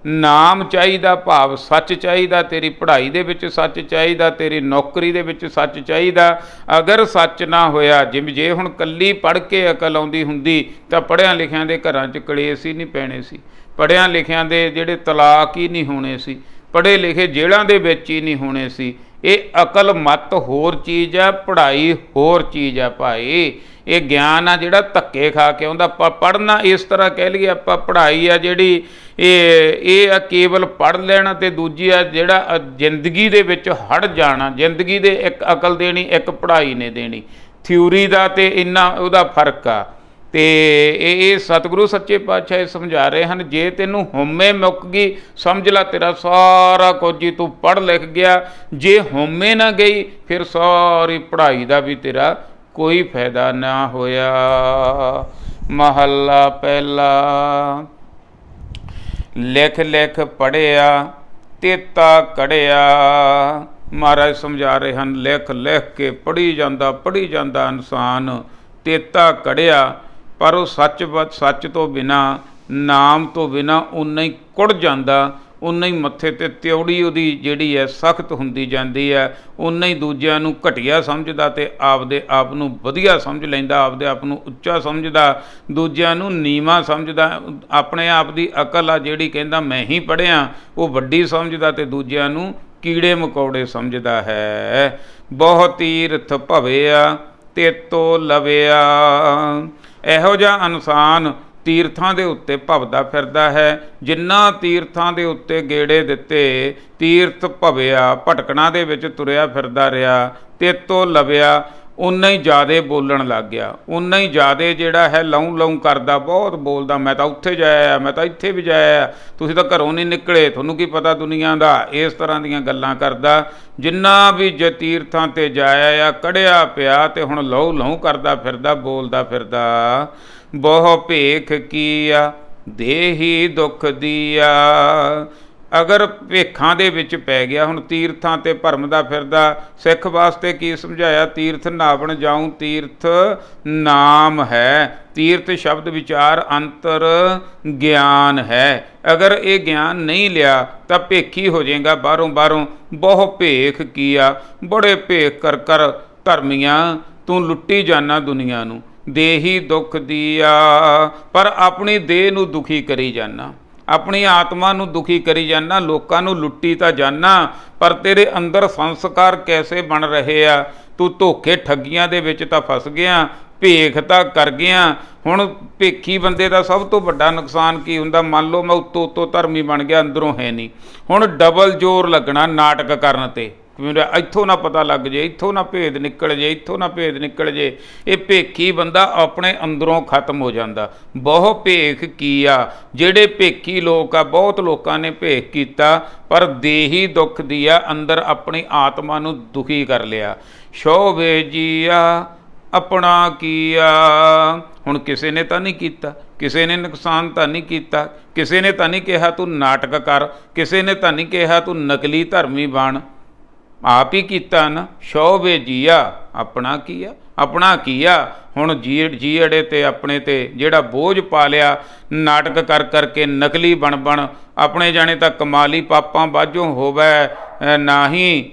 ਨਾਮ ਚਾਹੀਦਾ, ਭਾਵ ਸੱਚ ਚਾਹੀਦਾ। ਤੇਰੀ ਪੜ੍ਹਾਈ ਦੇ ਵਿੱਚ ਸੱਚ ਚਾਹੀਦਾ, ਤੇਰੀ ਨੌਕਰੀ ਦੇ ਵਿੱਚ ਸੱਚ ਚਾਹੀਦਾ। ਅਗਰ ਸੱਚ ਨਾ ਹੋਇਆ, ਜਿਵੇਂ ਜੇ ਹੁਣ ਕੱਲੀ ਪੜ੍ਹ ਕੇ ਅਕਲ ਆਉਂਦੀ ਹੁੰਦੀ ਤਾਂ ਪੜ੍ਹਿਆਂ ਲਿਖਿਆਂ ਦੇ ਘਰਾਂ 'ਚ ਕਲੇਸ਼ ਹੀ ਨਹੀਂ ਪੈਣੇ ਸੀ, ਪੜ੍ਹਿਆਂ ਲਿਖਿਆਂ ਦੇ ਜਿਹੜੇ ਤਲਾਕ ਹੀ ਨਹੀਂ ਹੋਣੇ ਸੀ, ਪੜ੍ਹੇ ਲਿਖੇ ਜੇਲ੍ਹਾਂ ਦੇ ਵਿੱਚ ਹੀ ਨਹੀਂ ਹੋਣੇ ਸੀ। ਇਹ ਅਕਲ ਮੱਤ ਹੋਰ ਚੀਜ਼ ਹੈ, ਪੜ੍ਹਾਈ ਹੋਰ ਚੀਜ਼ ਹੈ ਭਾਈ। ਇਹ ਗਿਆਨ ਆ ਜਿਹੜਾ ਧੱਕੇ ਖਾ ਕੇ ਆਉਂਦਾ। ਪੜ੍ਹਨਾ ਇਸ ਤਰ੍ਹਾਂ ਕਹਿ ਲਈਏ ਆਪਾਂ, ਪੜ੍ਹਾਈ ਆ ਜਿਹੜੀ ਇਹ ਆ ਕੇਵਲ ਪੜ੍ਹ ਲੈਣਾ, ਅਤੇ ਦੂਜੀ ਆ ਜਿਹੜਾ ਜ਼ਿੰਦਗੀ ਦੇ ਵਿੱਚ ਹੜ ਜਾਣਾ। ਜ਼ਿੰਦਗੀ ਦੇ ਇੱਕ ਅਕਲ ਦੇਣੀ, ਇੱਕ ਪੜ੍ਹਾਈ ਨੇ ਦੇਣੀ। ਥਿਊਰੀ ਦਾ ਅਤੇ ਇੰਨਾ ਉਹਦਾ ਫਰਕ ਆ। ਅਤੇ ਇਹ ਸਤਿਗੁਰੂ ਸੱਚੇ ਪਾਤਸ਼ਾਹ ਇਹ ਸਮਝਾ ਰਹੇ ਹਨ, ਜੇ ਤੈਨੂੰ ਹਉਮੈ ਮੁੱਕ ਗਈ, ਸਮਝ ਲਾ ਤੇਰਾ ਸਾਰਾ ਕੁਝ ਹੀ ਤੂੰ ਪੜ੍ਹ ਲਿਖ ਗਿਆ। ਜੇ ਹਉਮੈ ਨਾ ਗਈ, ਫਿਰ ਸਾਰੀ ਪੜ੍ਹਾਈ ਦਾ ਵੀ ਤੇਰਾ ਕੋਈ ਫਾਇਦਾ ਨਾ ਹੋਇਆ। ਮਹੱਲਾ ਪਹਿਲਾ। ਲਿਖ ਲਿਖ ਪੜ੍ਹਿਆ ਤੇਤਾ ਕੜਿਆ। ਮਹਾਰਾਜ ਸਮਝਾ ਰਹੇ ਹਨ, ਲਿਖ ਲਿਖ ਕੇ ਪੜ੍ਹੀ ਜਾਂਦਾ ਇਨਸਾਨ, ਤੇਤਾ ਕੜਿਆ, ਪਰ ਉਹ ਸੱਚ ਤੋਂ ਬਿਨਾਂ, ਨਾਮ ਤੋਂ ਬਿਨਾਂ ਉਨਾ ਹੀ ਕੁੜ ਜਾਂਦਾ, ਉਨਾ ਹੀ ਮੱਥੇ 'ਤੇ ਤਿਉੜੀ ਉਹਦੀ ਜਿਹੜੀ ਹੈ ਸਖਤ ਹੁੰਦੀ ਜਾਂਦੀ ਹੈ। ਉਨਾ ਹੀ ਦੂਜਿਆਂ ਨੂੰ ਘਟੀਆ ਸਮਝਦਾ ਅਤੇ ਆਪਦੇ ਆਪ ਨੂੰ ਵਧੀਆ ਸਮਝ ਲੈਂਦਾ, ਆਪਦੇ ਆਪ ਨੂੰ ਉੱਚਾ ਸਮਝਦਾ, ਦੂਜਿਆਂ ਨੂੰ ਨੀਵਾਂ ਸਮਝਦਾ। ਆਪਣੇ ਆਪ ਦੀ ਅਕਲ ਆ ਜਿਹੜੀ, ਕਹਿੰਦਾ ਮੈਂ ਹੀ ਪੜ੍ਹਿਆ, ਉਹ ਵੱਡੀ ਸਮਝਦਾ ਅਤੇ ਦੂਜਿਆਂ ਨੂੰ ਕੀੜੇ ਮਕੌੜੇ ਸਮਝਦਾ ਹੈ। ਬਹੁ ਤੀਰਥ ਭਵਿਆ ਤੇਤੋ ਲਵਿਆ। ਇਹੋ ਜਿਹਾ ਇਨਸਾਨ ਤੀਰਥਾਂ ਦੇ ਉੱਤੇ ਭਵਦਾ ਫਿਰਦਾ ਹੈ। ਜਿੰਨਾ ਤੀਰਥਾਂ ਦੇ ਉੱਤੇ ਗੇੜੇ ਦਿੱਤੇ, ਤੀਰਥ ਭਵਿਆ, ਭਟਕਣਾ ਦੇ ਵਿੱਚ ਤੁਰਿਆ ਫਿਰਦਾ ਰਿਹਾ, ਤੇਤੋਂ ਲਵਿਆ, ਉਨਾ ਹੀ ਜ਼ਿਆਦਾ ਬੋਲਣ ਲੱਗ ਗਿਆ, ਉਨਾ ਹੀ ਜ਼ਿਆਦਾ ਜਿਹੜਾ ਹੈ ਲਊ ਕਰਦਾ, ਬਹੁਤ ਬੋਲਦਾ। ਮੈਂ ਤਾਂ ਉੱਥੇ ਜਾਇਆ, ਮੈਂ ਤਾਂ ਇੱਥੇ ਵੀ ਜਾਇਆ, ਤੁਸੀਂ ਤਾਂ ਘਰੋਂ ਨਹੀਂ ਨਿਕਲੇ, ਤੁਹਾਨੂੰ ਕੀ ਪਤਾ ਦੁਨੀਆ ਦਾ। ਇਸ ਤਰ੍ਹਾਂ ਦੀਆਂ ਗੱਲਾਂ ਕਰਦਾ। ਜਿੰਨਾ ਵੀ ਤੀਰਥਾਂ 'ਤੇ ਜਾਇਆ ਆ, ਕੜਿਆ ਪਿਆ, ਅਤੇ ਹੁਣ ਲਹੂ ਕਰਦਾ ਫਿਰਦਾ, ਬੋਲਦਾ ਫਿਰਦਾ। ਬਹੁ ਭੇਖ ਕੀਆ ਦੇਹੀ ਦੁੱਖ ਦੀਆ। ਅਗਰ ਭੇਖਾਂ ਦੇ ਵਿੱਚ ਪੈ ਗਿਆ, ਹੁਣ ਤੀਰਥਾਂ ਤੇ ਭਰਮਦਾ ਫਿਰਦਾ, ਸਿੱਖ ਵਾਸਤੇ ਕੀ ਸਮਝਾਇਆ? ਤੀਰਥ ਨਾਵਣ ਜਾਊਂ ਤੀਰਥ ਨਾਮ ਹੈ, ਤੀਰਥ ਸ਼ਬਦ ਵਿਚਾਰ ਅੰਤਰ ਗਿਆਨ ਹੈ। ਅਗਰ ਇਹ ਗਿਆਨ ਨਹੀਂ ਲਿਆ ਤਾਂ ਭੇਖੀ ਹੋ ਜਾਏਗਾ ਬਾਹਰੋਂ ਬਾਹਰੋਂ। ਬਹੁ ਭੇਖ ਕੀਆ, ਬੜੇ ਭੇਖ ਕਰ ਕਰ ਧਰਮੀਆਂ, ਤੂੰ ਲੁੱਟੀ ਜਾਨਾ ਦੁਨੀਆ ਨੂੰ। ਦੇਹੀ ਦੁੱਖ ਦੀਆ, ਪਰ ਆਪਣੀ ਦੇਹ ਨੂੰ ਦੁਖੀ ਕਰੀ ਜਾਨਾ, ਆਪਣੀ ਆਤਮਾ ਨੂੰ ਦੁਖੀ ਕਰੀ ਜਾਨਾ। ਲੋਕਾਂ ਨੂੰ ਲੁੱਟੀ ਤਾਂ ਜਾਨਾ, ਪਰ ਤੇਰੇ ਅੰਦਰ ਸੰਸਕਾਰ ਕੈਸੇ ਬਣ ਰਹੇ ਆ? ਤੂੰ ਧੋਖੇ ਠੱਗੀਆਂ ਦੇ ਵਿੱਚ ਤਾਂ ਫਸ ਗਿਆ, ਭੇਖ ਤਾਂ ਕਰ ਗਿਆ। ਹੁਣ ਭੇਖੀ ਬੰਦੇ ਦਾ ਸਭ ਤੋਂ ਵੱਡਾ ਨੁਕਸਾਨ ਕੀ ਹੁੰਦਾ? ਮੰਨ ਲਓ ਮੈਂ ਉੱਤੋਂ ਧਰਮੀ ਬਣ ਗਿਆ, ਅੰਦਰੋਂ ਹੈ ਨਹੀਂ। ਹੁਣ ਡਬਲ ਜ਼ੋਰ ਲੱਗਣਾ ਨਾਟਕ ਕਰਨ 'ਤੇ, ਇੱਥੋਂ ਨਾ ਪਤਾ ਲੱਗ ਜੇ, ਇੱਥੋਂ ਨਾ ਭੇਦ ਨਿਕਲ ਜੇ, ਇੱਥੋਂ ਨਾ ਭੇਦ ਨਿਕਲ ਜੇ। ਇਹ ਭੇਖੀ ਬੰਦਾ ਆਪਣੇ ਅੰਦਰੋਂ ਖਤਮ ਹੋ ਜਾਂਦਾ। ਬਹੁ ਭੇਖ ਕੀਆ, ਜਿਹੜੇ ਭੇਖੀ ਲੋਕ ਆ, ਬਹੁਤ ਲੋਕਾਂ ਨੇ ਭੇਖ ਕੀਤਾ, ਪਰ ਦੇਹੀ ਦੁੱਖ ਦੀਆ, ਅੰਦਰ ਆਪਣੀ ਆਤਮਾ ਨੂੰ ਦੁਖੀ ਕਰ ਲਿਆ। ਸ਼ੋਭੇ ਜੀਆ, ਆਪਣਾ ਕੀਆ। ਹੁਣ ਕਿਸੇ ਨੇ ਤਾਂ ਨਹੀਂ ਕੀਤਾ, ਕਿਸੇ ਨੇ ਨੁਕਸਾਨ ਤਾਂ ਨਹੀਂ ਕੀਤਾ, ਕਿਸੇ ਨੇ ਤਾਂ ਨਹੀਂ ਕਿਹਾ ਤੂੰ ਨਾਟਕ ਕਰ, ਕਿਸੇ ਨੇ ਤਾਂ ਨਹੀਂ ਕਿਹਾ ਤੂੰ ਨਕਲੀ ਧਰਮੀ ਬਣ, ਆਪ ਹੀ ਕੀਤਾ ਨਾ। ਸ਼ੋਭੇ ਜੀਆ, ਆਪਣਾ ਕੀਆ, ਆਪਣਾ ਕੀਆ। ਹੁਣ ਜੀ ਅੜੇ ਤੇ ਆਪਣੇ ਤੇ ਜਿਹੜਾ ਬੋਝ ਪਾ ਲਿਆ, ਨਾਟਕ ਕਰ ਕਰਕੇ, ਨਕਲੀ ਬਣ ਬਣ, ਆਪਣੇ ਜਾਣੇ ਤਾਂ ਕਮਾਲੀ ਪਾਪਾਂ ਬਾਝੋਂ ਹੋਵੇ ਨਾਹੀਂ,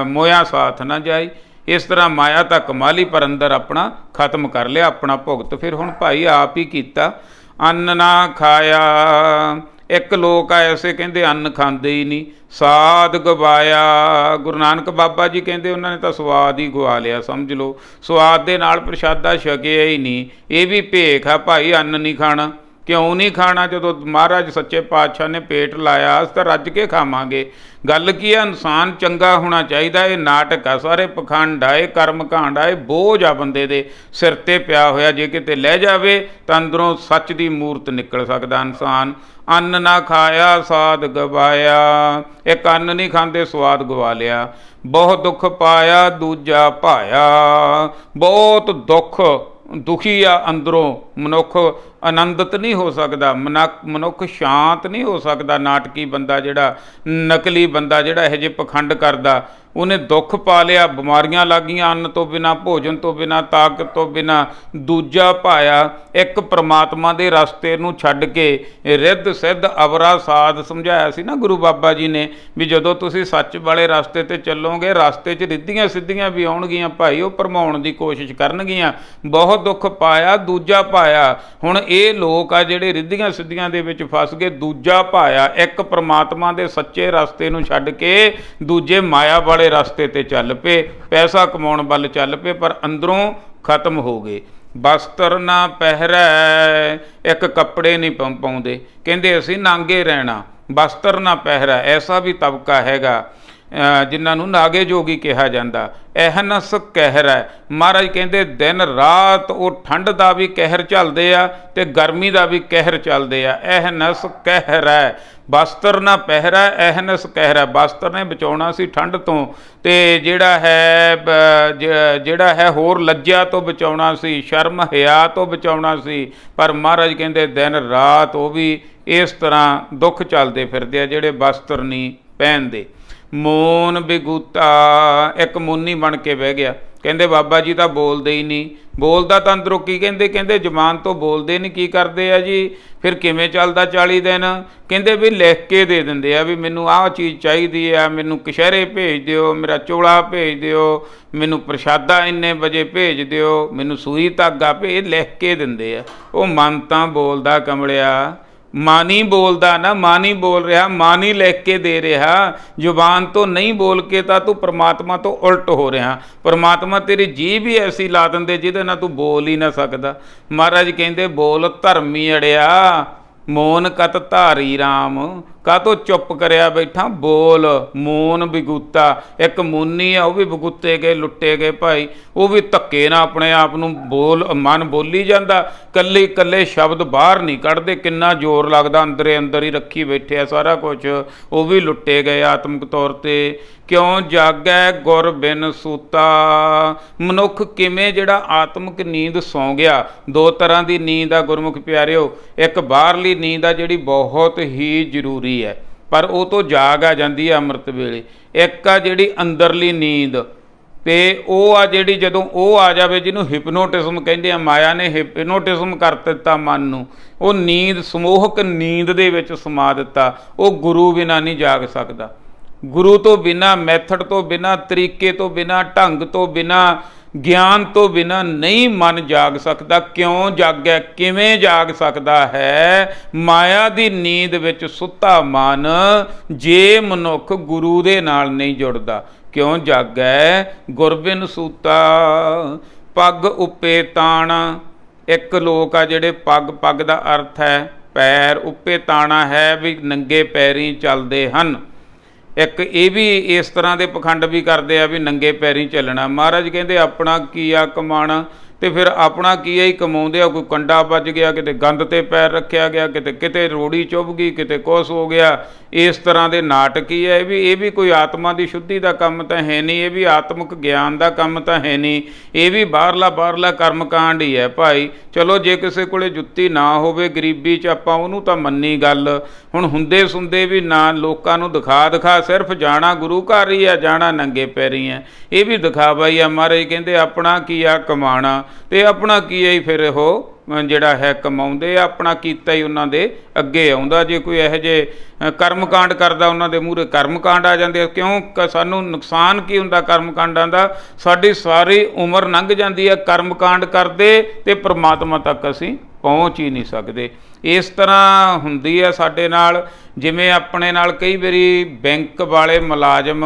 ਮੋਇਆ ਸਾਥ ਨਾ ਜਾਈ। ਇਸ ਤਰ੍ਹਾਂ ਮਾਇਆ ਤਾਂ ਕਮਾਲੀ, ਪਰ ਅੰਦਰ ਆਪਣਾ ਖਤਮ ਕਰ ਲਿਆ, ਆਪਣਾ ਭੁਗਤ ਫਿਰ ਹੁਣ ਭਾਈ ਆਪ ਹੀ ਕੀਤਾ। ਅੰਨ ਨਾ ਖਾਇਆ, ਇੱਕ ਲੋਕ ਆ ਐਸੇ ਕਹਿੰਦੇ ਅੰਨ ਖਾਂਦੇ ਹੀ ਨਹੀਂ, ਸਾਧ ਗਵਾਇਆ। ਗੁਰੂ ਨਾਨਕ ਬਾਬਾ ਜੀ ਕਹਿੰਦੇ ਉਹਨਾਂ ਨੇ ਤਾਂ ਸਵਾਦ ਹੀ ਗਵਾ ਲਿਆ, ਸਮਝ ਲਓ। ਸਵਾਦ ਦੇ ਨਾਲ ਪ੍ਰਸ਼ਾਦਾ ਛਕਿਆ ਹੀ ਨਹੀਂ। ਇਹ ਵੀ ਭੇਖ ਆ ਭਾਈ, ਅੰਨ ਨਹੀਂ ਖਾਣਾ। ਕਿਉਂ ਨਹੀਂ ਖਾਣਾ? ਜਦੋਂ ਮਹਾਰਾਜ ਸੱਚੇ ਪਾਤਸ਼ਾਹ ਨੇ ਪੇਟ ਲਾਇਆ, ਅਸੀਂ ਤਾਂ ਰੱਜ ਕੇ ਖਾਵਾਂਗੇ। ਗੱਲ ਕੀ ਆ? ਇਨਸਾਨ ਚੰਗਾ ਹੋਣਾ ਚਾਹੀਦਾ। ਇਹ ਨਾਟਕ ਆ, ਸਾਰੇ ਪਖੰਡ ਆ, ਇਹ ਕਰਮ ਕਾਂਡ ਆ, ਇਹ ਬੋਝ ਆ ਬੰਦੇ ਦੇ ਸਿਰ 'ਤੇ ਪਿਆ ਹੋਇਆ। ਜੇ ਕਿਤੇ ਲੈ ਜਾਵੇ ਤਾਂ ਅੰਦਰੋਂ ਸੱਚ ਦੀ ਮੂਰਤ ਨਿਕਲ ਸਕਦਾ ਇਨਸਾਨ। ਅੰਨ ਨਾ ਖਾਇਆ ਸਾਧ ਗਵਾਇਆ, ਇੱਕ ਅੰਨ ਨਹੀਂ ਖਾਂਦੇ, ਸਵਾਦ ਗਵਾ ਲਿਆ। ਬਹੁਤ ਦੁੱਖ ਪਾਇਆ ਦੂਜਾ ਭਾਇਆ, ਬਹੁਤ ਦੁੱਖ, ਦੁਖੀ ਆ ਅੰਦਰੋਂ ਮਨੁੱਖ। ਆਨੰਦਿਤ ਨਹੀਂ ਹੋ ਸਕਦਾ ਮਨੁੱਖ, ਸ਼ਾਂਤ ਨਹੀਂ ਹੋ ਸਕਦਾ। ਨਾਟਕੀ ਬੰਦਾ ਜਿਹੜਾ, ਨਕਲੀ ਬੰਦਾ ਜਿਹੜਾ ਇਹੋ ਜਿਹੇ ਪਖੰਡ ਕਰਦਾ, ਉਹਨੇ ਦੁੱਖ ਪਾ ਲਿਆ, ਬਿਮਾਰੀਆਂ ਲੱਗ ਗਈਆਂ, ਅੰਨ ਤੋਂ ਬਿਨਾਂ, ਭੋਜਨ ਤੋਂ ਬਿਨਾਂ, ਤਾਕਤ ਤੋਂ ਬਿਨਾਂ। ਦੂਜਾ ਭਾਇਆ, ਇੱਕ ਪ੍ਰਮਾਤਮਾ ਦੇ ਰਸਤੇ ਨੂੰ ਛੱਡ ਕੇ ਰਿੱਧ ਸਿੱਧ ਅਵਰਾ ਸਾਧ ਸਮਝਾਇਆ ਸੀ ਨਾ ਗੁਰੂ ਬਾਬਾ ਜੀ ਨੇ, ਵੀ ਜਦੋਂ ਤੁਸੀਂ ਸੱਚ ਵਾਲੇ ਰਸਤੇ 'ਤੇ ਚੱਲੋਗੇ, ਰਸਤੇ 'ਚ ਰਿੱਧੀਆਂ ਸਿੱਧੀਆਂ ਵੀ ਆਉਣਗੀਆਂ ਭਾਈ, ਉਹ ਭਰਮਾਉਣ ਦੀ ਕੋਸ਼ਿਸ਼ ਕਰਨਗੀਆਂ। ਬਹੁਤ ਦੁੱਖ ਪਾਇਆ ਦੂਜਾ ਭਾਇਆ। ਹੁਣ ਇਹ ਲੋਕ ਆ ਜਿਹੜੇ ਰਿੱਧੀਆਂ ਸਿੱਧੀਆਂ ਦੇ ਵਿੱਚ ਫਸ ਗਏ। ਦੂਜਾ ਭਾਇਆ, ਇੱਕ ਪ੍ਰਮਾਤਮਾ ਦੇ ਸੱਚੇ ਰਸਤੇ ਨੂੰ ਛੱਡ ਕੇ ਦੂਜੇ ਮਾਇਆ ਵਾਲੇ ਰਸਤੇ 'ਤੇ ਚੱਲ ਪਏ, ਪੈਸਾ ਕਮਾਉਣ ਵੱਲ ਚੱਲ ਪਏ, ਪਰ ਅੰਦਰੋਂ ਖਤਮ ਹੋ ਗਏ। ਬਸਤਰ ਨਾ ਪਹਿਰੈ, ਇੱਕ ਕੱਪੜੇ ਨਹੀਂ ਪਾਉਂਦੇ, ਕਹਿੰਦੇ ਅਸੀਂ ਨਾਂਗੇ ਰਹਿਣਾ। ਬਸਤਰ ਨਾ ਪਹਿਰੈ, ਐਸਾ ਵੀ ਤਬਕਾ ਹੈਗਾ ਜਿਨ੍ਹਾਂ ਨੂੰ ਨਾਗੇ ਜੋਗੀ ਕਿਹਾ ਜਾਂਦਾ। ਅਹਨਸ ਕਹਿਰ ਹੈ, ਮਹਾਰਾਜ ਕਹਿੰਦੇ ਦਿਨ ਰਾਤ ਉਹ ਠੰਡ ਦਾ ਵੀ ਕਹਿਰ ਝੱਲਦੇ ਆ ਤੇ ਗਰਮੀ ਦਾ ਵੀ ਕਹਿਰ ਚੱਲਦੇ ਆ। ਅਹਨਸ ਕਹਿਰ ਹੈ, ਬਸਤਰ ਨਾ ਪਹਿਰਾ, ਅਹਨਸ ਕਹਿਰ ਹੈ। ਬਸਤਰ ਨੇ ਬਚਾਉਣਾ ਸੀ ਠੰਡ ਤੋਂ, ਤੇ ਜਿਹੜਾ ਹੈ ਹੋਰ ਲੱਜਿਆ ਤੋਂ ਬਚਾਉਣਾ ਸੀ, ਸ਼ਰਮ ਹਿਆ ਤੋਂ ਬਚਾਉਣਾ ਸੀ। ਪਰ ਮਹਾਰਾਜ ਕਹਿੰਦੇ ਦਿਨ ਰਾਤ ਉਹ ਵੀ ਇਸ ਤਰ੍ਹਾਂ ਦੁੱਖ ਚੱਲਦੇ ਫਿਰਦੇ ਆ ਜਿਹੜੇ ਬਸਤਰ ਨਹੀਂ ਪਹਿਨਦੇ। ਮੋਨ ਬਿਗੂਤਾ, ਇੱਕ ਮੋਨੀ ਬਣ ਕੇ ਬਹਿ ਗਿਆ। ਕਹਿੰਦੇ ਬਾਬਾ ਜੀ ਤਾਂ ਬੋਲਦੇ ਹੀ ਨਹੀਂ। ਬੋਲਦਾ ਤਾਂ ਅੰਦਰੋਂ ਕੀ? ਕਹਿੰਦੇ ਜ਼ੁਬਾਨ ਤੋਂ ਬੋਲਦੇ ਨਹੀਂ, ਕੀ ਕਰਦੇ ਆ ਜੀ? ਫਿਰ ਕਿਵੇਂ ਚੱਲਦਾ 40 ਦਿਨ? ਕਹਿੰਦੇ ਵੀ ਲਿਖ ਕੇ ਦੇ ਦਿੰਦੇ ਆ ਵੀ ਮੈਨੂੰ ਆਹ ਚੀਜ਼ ਚਾਹੀਦੀ ਆ, ਮੈਨੂੰ ਕਸ਼ਹਿਰੇ ਭੇਜ ਦਿਓ, ਮੇਰਾ ਚੋਲਾ ਭੇਜ ਦਿਓ, ਮੈਨੂੰ ਪ੍ਰਸ਼ਾਦਾ ਇੰਨੇ ਵਜੇ ਭੇਜ ਦਿਓ, ਮੈਨੂੰ ਸੂਈ ਧਾਗਾ ਭੇਜ, ਲਿਖ ਕੇ ਦਿੰਦੇ ਆ। ਉਹ ਮਨ ਤਾਂ ਬੋਲਦਾ ਕਮਲਿਆ, ਮਨ ਹੀ ਬੋਲਦਾ ਨਾ, ਮਨ ਹੀ ਬੋਲ ਰਿਹਾ, ਮਨ ਹੀ ਲਿਖ ਕੇ ਦੇ ਰਿਹਾ। ਜ਼ੁਬਾਨ ਤੋਂ ਨਹੀਂ ਬੋਲ ਕੇ ਤਾਂ ਤੂੰ ਪਰਮਾਤਮਾ ਤੋਂ ਉਲਟ ਹੋ ਰਿਹਾ। ਪਰਮਾਤਮਾ ਤੇਰੀ ਜੀਭ ਹੀ ਐਸੀ ਲਾ ਦਿੰਦੇ ਜਿਹਦੇ ਨਾਲ ਤੂੰ ਬੋਲ ਹੀ ਨਾ ਸਕਦਾ। ਮਹਾਰਾਜ ਕਹਿੰਦੇ ਬੋਲ ਧਰਮੀ ਅੜਿਆ, ਮੋਨ ਕਤ ਧਾਰੀ ਰਾਮ। ਕਾਹਤੋਂ ਚੁੱਪ ਕਰਿਆ ਬੈਠਾ? ਬੋਲ। ਮੋਨ ਬਿਗੂਤਾ, ਇੱਕ ਮੋਨੀ ਆ, ਉਹ ਵੀ ਬਗੂਤੇ ਗਏ, ਲੁੱਟੇ ਗਏ ਭਾਈ। ਉਹ ਵੀ ਧੱਕੇ ਨਾਲ ਆਪਣੇ ਆਪ ਨੂੰ ਮਨ ਬੋਲੀ ਜਾਂਦਾ, ਕੱਲੇ ਕੱਲੇ ਸ਼ਬਦ ਬਾਹਰ ਨਹੀਂ ਕੱਢਦੇ। ਕਿੰਨਾ ਜ਼ੋਰ ਲੱਗਦਾ, ਅੰਦਰੇ ਅੰਦਰ ਹੀ ਰੱਖੀ ਬੈਠੇ ਆ ਸਾਰਾ ਕੁਝ। ਉਹ ਵੀ ਲੁੱਟੇ ਗਏ ਆਤਮਿਕ ਤੌਰ 'ਤੇ। ਕਿਉਂ ਜਾਗੈ ਗੁਰ ਬਿਨ ਸੂਤਾ, ਮਨੁੱਖ ਕਿਵੇਂ ਜਿਹੜਾ ਆਤਮਿਕ ਨੀਂਦ ਸੌਂ ਗਿਆ। ਦੋ ਤਰ੍ਹਾਂ ਦੀ ਨੀਂਦ ਆ ਗੁਰਮੁਖ ਪਿਆਰਿਓ। ਇੱਕ ਬਾਹਰਲੀ ਨੀਂਦ ਆ ਜਿਹੜੀ ਬਹੁਤ ਹੀ ਜ਼ਰੂਰੀ ਹੈ, ਪਰ ਉਹ ਤੋਂ ਜਾਗ ਆ ਜਾਂਦੀ ਹੈ ਅੰਮ੍ਰਿਤ ਵੇਲੇ। ਇੱਕ ਆ ਜਿਹੜੀ ਅੰਦਰਲੀ ਨੀਂਦ, ਤੇ ਉਹ ਆ ਜਿਹੜੀ ਜਦੋਂ ਉਹ ਆ ਜਾਵੇ, ਜਿਹਨੂੰ ਹਿਪਨੋਟਿਜ਼ਮ ਕਹਿੰਦੇ ਆ, ਮਾਇਆ ਨੇ ਹਿਪਨੋਟਿਜ਼ਮ ਕਰ ਦਿੱਤਾ ਮਨ ਨੂੰ, ਉਹ ਨੀਂਦ ਸਮੂਹਕ ਨੀਂਦ ਦੇ ਵਿੱਚ ਸਮਾ ਦਿੱਤਾ। ਉਹ ਗੁਰੂ ਬਿਨਾਂ ਨਹੀਂ ਜਾਗ ਸਕਦਾ। ਗੁਰੂ ਤੋਂ ਬਿਨਾਂ, ਮੈਥਡ ਤੋਂ ਬਿਨਾਂ, ਤਰੀਕੇ ਤੋਂ ਬਿਨਾਂ, ਢੰਗ ਤੋਂ ਬਿਨਾਂ, ਗਿਆਨ ਤੋਂ ਬਿਨਾਂ ਨਹੀਂ ਮਨ ਜਾਗ ਸਕਦਾ। ਕਿਉਂ ਜਾਗੈ, ਕਿਵੇਂ ਜਾਗ ਸਕਦਾ ਹੈ? ਮਾਇਆ ਦੀ ਨੀਂਦ ਵਿੱਚ ਸੁੱਤਾ ਮਨ ਜੇ ਮਨੁੱਖ ਗੁਰੂ ਦੇ ਨਾਲ ਨਹੀਂ ਜੁੜਦਾ। ਕਿਉਂ ਜਾਗੈ? ਗੁਰਬਿਨ ਸੂਤਾ ਪੱਗ ਉੱਪੇ ਤਾਣਾ। ਇੱਕ ਲੋਕ ਆ ਜਿਹੜੇ ਪੱਗ ਦਾ ਅਰਥ ਹੈ ਪੈਰ, ਉੱਪੇ ਤਾਣਾ ਹੈ ਵੀ ਨੰਗੇ ਪੈਰੀਂ ਚੱਲਦੇ ਹਨ। ਇੱਕ ਇਹ ਵੀ ਇਸ ਤਰ੍ਹਾਂ ਦੇ ਪਖੰਡ ਵੀ ਕਰਦੇ ਆ ਵੀ ਨੰਗੇ ਪੈਰੀਂ ਚੱਲਣਾ। ਮਹਾਰਾਜ ਕਹਿੰਦੇ ਆਪਣਾ ਕੀ ਆ ਕਮਾਣਾ, ਤੇ ਫਿਰ ਆਪਣਾ ਕੀ ਹੀ ਕਮਾਉਂਦੇ ਆ। ਕੋਈ ਕੰਡਾ ਵੱਜ ਗਿਆ, ਕਿਤੇ ਗੰਦ ਤੇ ਪੈਰ ਰੱਖਿਆ ਗਿਆ, ਕਿਤੇ ਰੋੜੀ ਚੁੱਭ ਗਈ, ਕਿਤੇ ਕੁਛ ਹੋ ਗਿਆ। ਇਸ ਤਰ੍ਹਾਂ ਦੇ ਨਾਟਕ ਹੀ ਹੈ। ਇਹ ਵੀ ਕੋਈ ਆਤਮਾ ਦੀ ਸ਼ੁੱਧੀ ਦਾ ਕੰਮ ਤਾਂ ਹੈ ਨਹੀਂ, ਇਹ ਵੀ ਆਤਮਿਕ ਗਿਆਨ ਦਾ ਕੰਮ ਤਾਂ ਹੈ ਨਹੀਂ, ਇਹ ਵੀ ਬਾਹਰਲਾ ਕਰਮਕਾਂਡ ਹੀ ਹੈ ਭਾਈ। ਚਲੋ ਜੇ ਕਿਸੇ ਕੋਲੇ ਜੁੱਤੀ ਨਾ ਹੋਵੇ ਗਰੀਬੀ 'ਚ, ਆਪਾਂ ਉਹਨੂੰ ਤਾਂ ਮੰਨੀ ਗੱਲ। ਹੁਣ ਹੁੰਦੇ ਸੁਣਦੇ ਵੀ ਨਾ ਲੋਕਾਂ ਨੂੰ ਦਿਖਾ ਸਿਰਫ ਜਾਣਾ ਗੁਰੂ ਘਰ ਹੀ ਆ, ਜਾਣਾ ਨੰਗੇ ਪੈਰੀ ਹੈ, ਇਹ ਵੀ ਦਿਖਾਵਾ ਹੀ ਆ। ਮਹਾਰਾਜ ਕਹਿੰਦੇ ਆਪਣਾ ਕੀ ਆ ਕਮਾਣਾ, ਤੇ ਆਪਣਾ ਕੀ ਹੈ ਫਿਰ ਉਹ ਜਿਹੜਾ ਹੈ ਕਮਾਉਂਦੇ, ਆਪਣਾ ਕੀਤਾ ਹੀ ਉਹਨਾਂ ਦੇ ਅੱਗੇ ਆਉਂਦਾ। ਜੇ ਕੋਈ ਇਹੋ ਜਿਹੇ ਕਰਮਕਾਂਡ ਕਰਦਾ, ਉਹਨਾਂ ਦੇ ਮੂਹਰੇ ਕਰਮਕਾਂਡ ਆ ਜਾਂਦੇ ਆ। ਕਿਉਂ? ਸਾਨੂੰ ਨੁਕਸਾਨ ਕੀ ਹੁੰਦਾ ਕਰਮਕਾਂਡਾਂ ਦਾ? ਸਾਡੀ ਸਾਰੀ ਉਮਰ ਲੰਘ ਜਾਂਦੀ ਹੈ ਕਰਮਕਾਂਡ ਕਰਦੇ, ਤੇ ਪਰਮਾਤਮਾ ਤੱਕ ਅਸੀਂ ਪਹੁੰਚ ਹੀ ਨਹੀਂ ਸਕਦੇ। ਇਸ ਤਰ੍ਹਾਂ ਹੁੰਦੀ ਹੈ ਸਾਡੇ ਨਾਲ। ਜਿਵੇਂ ਆਪਣੇ ਨਾਲ ਕਈ ਵਾਰੀ ਬੈਂਕ ਵਾਲੇ ਮੁਲਾਜ਼ਮ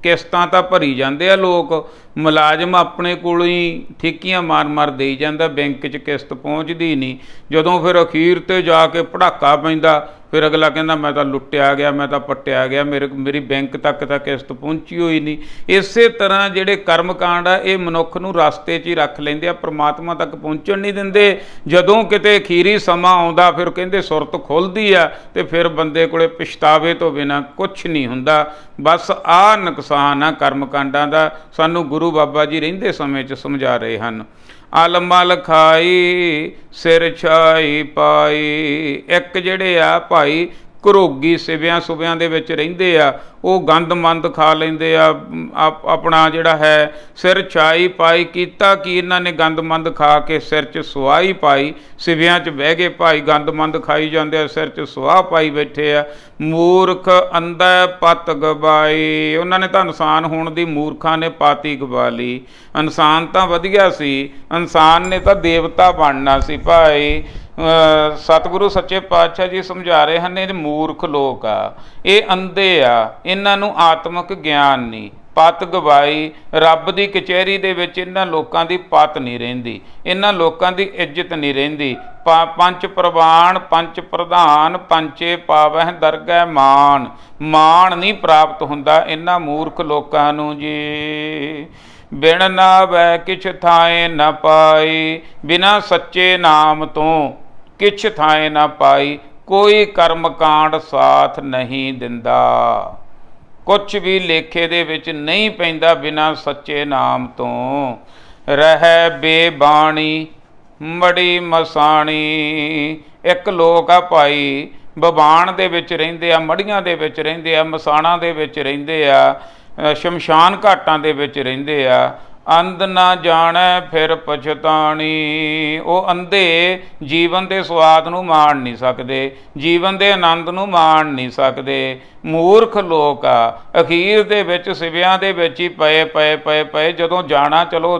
ਕਿਸ਼ਤਾਂ ਤਾਂ ਭਰੀ ਜਾਂਦੇ ਆ, ਲੋਕ ਮੁਲਾਜ਼ਮ ਆਪਣੇ ਕੋਲੋਂ ਹੀ ਠੇਕੀਆਂ ਮਾਰ ਦੇਈ ਜਾਂਦਾ, ਬੈਂਕ 'ਚ ਕਿਸ਼ਤ ਪਹੁੰਚਦੀ ਨਹੀਂ। ਜਦੋਂ ਫਿਰ ਅਖੀਰ 'ਤੇ ਜਾ ਕੇ ਪੜਾਕਾ ਪੈਂਦਾ, ਫਿਰ ਅਗਲਾ ਕਹਿੰਦਾ ਮੈਂ ਤਾਂ ਲੁੱਟਿਆ ਗਿਆ, ਮੈਂ ਤਾਂ ਪੱਟਿਆ ਗਿਆ, ਮੇਰੀ ਬੈਂਕ ਤੱਕ ਤਾਂ ਕਿਸ਼ਤ ਪਹੁੰਚੀ ਹੋਈ ਨਹੀਂ। ਇਸੇ ਤਰ੍ਹਾਂ ਜਿਹੜੇ ਕਰਮਕਾਂਡ ਆ ਇਹ ਮਨੁੱਖ ਨੂੰ ਰਸਤੇ 'ਚ ਹੀ ਰੱਖ ਲੈਂਦੇ ਆ, ਪ੍ਰਮਾਤਮਾ ਤੱਕ ਪਹੁੰਚਣ ਨਹੀਂ ਦਿੰਦੇ। ਜਦੋਂ ਕਿਤੇ ਅਖੀਰੀ ਸਮਾਂ ਆਉਂਦਾ, ਫਿਰ ਕਹਿੰਦੇ ਸੁਰਤ ਖੁੱਲ੍ਹਦੀ ਆ, ਤੇ ਫਿਰ ਬੰਦੇ ਕੋਲੇ ਪਛਤਾਵੇ ਤੋਂ ਬਿਨਾਂ ਕੁਛ ਨਹੀਂ ਹੁੰਦਾ। ਬਸ ਆਹ ਨੁਕਸਾਨ ਆ ਕਰਮਕਾਂਡਾਂ ਦਾ, ਸਾਨੂੰ ਗੁਰੂ ਬਾਬਾ ਜੀ ਰਹਿੰਦੇ ਸਮੇਂ 'ਚ ਸਮਝਾ ਰਹੇ ਹਨ। ਅਲਮਲ ਖਾਈ ਸਿਰ ਛਾਈ ਪਾਈ। ਇੱਕ ਜਿਹੜੇ ਆ ਭਾਈ ਘਰੋਗੀ ਸਿਵਿਆਂ ਦੇ ਵਿੱਚ ਰਹਿੰਦੇ ਆ, ਉਹ ਗੰਦ ਮੰਦ ਖਾ ਲੈਂਦੇ ਆ। ਆਪਣਾ ਜਿਹੜਾ ਹੈ ਸਿਰ ਛਾਈ ਪਾਈ, ਕੀਤਾ ਕਿ ਇਹਨਾਂ ਨੇ ਗੰਦ ਮੰਦ ਖਾ ਕੇ ਸਿਰ 'ਚ ਸੁਆਹੀ ਪਾਈ। ਸਿਵਿਆਂ 'ਚ ਬਹਿ ਗਏ ਭਾਈ, ਗੰਦ ਮੰਦ ਖਾਈ ਜਾਂਦੇ ਆ, ਸਿਰ 'ਚ ਸੁਆਹ ਪਾਈ ਬੈਠੇ ਆ। ਮੂਰਖ ਅੰਧੈ ਪਤ ਗਵਾਈ। ਉਹਨਾਂ ਨੇ ਤਾਂ ਇਨਸਾਨ ਹੋਣ ਦੀ, ਮੂਰਖਾਂ ਨੇ ਪਾਤੀ ਗਵਾ ਲਈ। ਇਨਸਾਨ ਤਾਂ ਵਧੀਆ ਸੀ, ਇਨਸਾਨ ਨੇ ਤਾਂ ਦੇਵਤਾ ਬਣਨਾ ਸੀ ਭਾਈ। ਸਤਿਗੁਰੂ ਸੱਚੇ ਪਾਤਸ਼ਾਹ ਜੀ ਸਮਝਾ ਰਹੇ ਹਨ, ਇਹ ਮੂਰਖ ਲੋਕ ਆ, ਇਹ ਅੰਧੇ ਆ, ਇਹਨਾਂ ਨੂੰ ਆਤਮਿਕ ਗਿਆਨ ਨਹੀਂ। ਪਤ ਗਵਾਈ, ਰੱਬ ਦੀ ਕਚਹਿਰੀ ਦੇ ਵਿੱਚ ਇਹਨਾਂ ਲੋਕਾਂ ਦੀ ਪਤ ਨਹੀਂ ਰਹਿੰਦੀ, ਇਹਨਾਂ ਲੋਕਾਂ ਦੀ ਇੱਜ਼ਤ ਨਹੀਂ ਰਹਿੰਦੀ। ਪੰਜ ਪ੍ਰਵਾਨ ਪੰਜ ਪ੍ਰਧਾਨ ਪੰਚੇ ਪਾਵਹਿ ਦਰਗਹਿ ਮਾਨ। ਮਾਣ ਨਹੀਂ ਪ੍ਰਾਪਤ ਹੁੰਦਾ ਇਹਨਾਂ ਮੂਰਖ ਲੋਕਾਂ ਨੂੰ ਜੀ। ਬਿਨ ਨਾਵੈ ਕਿਛ ਥਾਏ ਨਾ ਪਾਈ। ਬਿਨਾਂ ਸੱਚੇ ਨਾਮ ਤੋਂ ਕਿਛ ਥਾਏ ਨਾ ਪਾਈ। ਕੋਈ ਕਰਮਕਾਂਡ ਸਾਥ ਨਹੀਂ ਦਿੰਦਾ, ਕੁਛ ਵੀ ਲੇਖੇ ਦੇ ਵਿੱਚ ਨਹੀਂ ਪੈਂਦਾ ਬਿਨਾਂ ਸੱਚੇ ਨਾਮ ਤੋਂ। ਰਹਿ ਬੇਬਾਣੀ ਮੜੀ ਮਸਾਣੀ। ਇੱਕ ਲੋਕ ਆ ਭਾਈ ਬਬਾਣ ਦੇ ਵਿੱਚ ਰਹਿੰਦੇ ਆ, ਮੜੀਆਂ ਦੇ ਵਿੱਚ ਰਹਿੰਦੇ ਆ, ਮਸਾਣਾਂ ਦੇ ਵਿੱਚ ਰਹਿੰਦੇ ਆ, ਸ਼ਮਸ਼ਾਨ ਘਾਟਾਂ ਦੇ ਵਿੱਚ ਰਹਿੰਦੇ ਆ। ਅੰਧ ਨਾ ਜਾਣੈ ਫਿਰ ਪਛਤਾਣੀ। ਉਹ ਅੰਧੇ ਜੀਵਨ ਦੇ ਸਵਾਦ ਨੂੰ ਮਾਣ ਨਹੀਂ ਸਕਦੇ, ਜੀਵਨ ਦੇ ਆਨੰਦ ਨੂੰ ਮਾਣ ਨਹੀਂ ਸਕਦੇ। ਮੂਰਖ ਲੋਕ ਆ, ਅਖੀਰ ਦੇ ਵਿੱਚ ਸਿਵਿਆਂ ਦੇ ਵਿੱਚ ਹੀ ਪਏ। ਜਦੋਂ ਜਾਣਾ, ਚਲੋ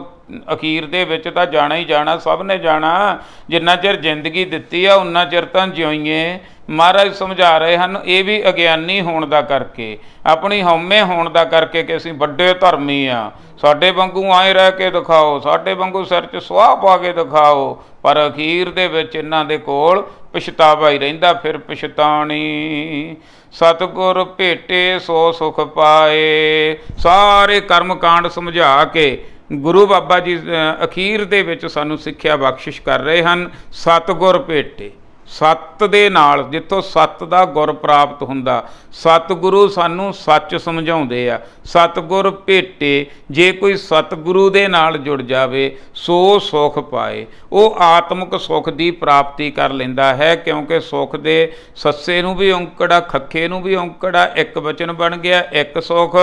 ਅਖੀਰ ਦੇ ਵਿੱਚ ਤਾਂ ਜਾਣਾ ਹੀ ਜਾਣਾ, ਸਭ ਨੇ ਜਾਣਾ। ਜਿੰਨਾ ਚਿਰ ਜ਼ਿੰਦਗੀ ਦਿੱਤੀ ਆ ਉਨਾ ਚਿਰ ਤਾਂ ਜਿਉਈਏ। ਮਹਾਰਾਜ ਸਮਝਾ ਰਹੇ ਹਨ, ਇਹ ਵੀ ਅਗਿਆਨੀ ਹੋਣ ਦਾ ਕਰਕੇ, ਆਪਣੀ ਹਉਮੈ ਹੋਣ ਦਾ ਕਰਕੇ ਕਿ ਅਸੀਂ ਵੱਡੇ ਧਰਮੀ ਆ, ਸਾਡੇ ਵਾਂਗੂ ਆਏ ਰਹਿ ਕੇ ਦਿਖਾਓ, ਸਾਡੇ ਵਾਂਗੂ ਸਿਰ 'ਚ ਸੁਆਹ ਪਾ ਕੇ ਦਿਖਾਓ। ਪਰ ਅਖੀਰ ਦੇ ਵਿੱਚ ਇਹਨਾਂ ਦੇ ਕੋਲ ਪਛਤਾਵਾ ਹੀ ਰਹਿੰਦਾ, ਫਿਰ ਪਛਤਾਣੀ। ਸਤਿਗੁਰ ਭੇਟੇ ਸੋ ਸੁਖ ਪਾਏ। ਸਾਰੇ ਕਰਮਕਾਂਡ ਸਮਝਾ ਕੇ ਗੁਰੂ ਬਾਬਾ ਜੀ ਅਖੀਰ ਦੇ ਵਿੱਚ ਸਾਨੂੰ ਸਿੱਖਿਆ ਬਖਸ਼ਿਸ਼ ਕਰ ਰਹੇ ਹਨ। ਸਤਿਗੁਰ ਭੇਟੇ, ਸੱਤ ਦੇ ਨਾਲ, ਜਿੱਥੋਂ ਸੱਤ ਦਾ ਗੁਰ ਪ੍ਰਾਪਤ ਹੁੰਦਾ। ਸਤਿਗੁਰੂ ਸਾਨੂੰ ਸੱਚ ਸਮਝਾਉਂਦੇ ਆ। ਸਤਿਗੁਰ ਭੇਟੇ, ਜੇ ਕੋਈ ਸਤਿਗੁਰੂ ਦੇ ਨਾਲ ਜੁੜ ਜਾਵੇ ਸੋ ਸੁਖ ਪਾਏ। ਉਹ ਆਤਮਿਕ ਸੁਖ ਦੀ ਪ੍ਰਾਪਤੀ ਕਰ ਲੈਂਦਾ ਹੈ, ਕਿਉਂਕਿ ਸੁਖ ਦੇ ਸੱਸੇ ਨੂੰ ਵੀ ਔਂਕੜ ਆ, ਖੱਖੇ ਨੂੰ ਵੀ ਔਂਕੜ ਆ, ਇੱਕ ਵਚਨ ਬਣ ਗਿਆ ਇੱਕ ਸੁਖ।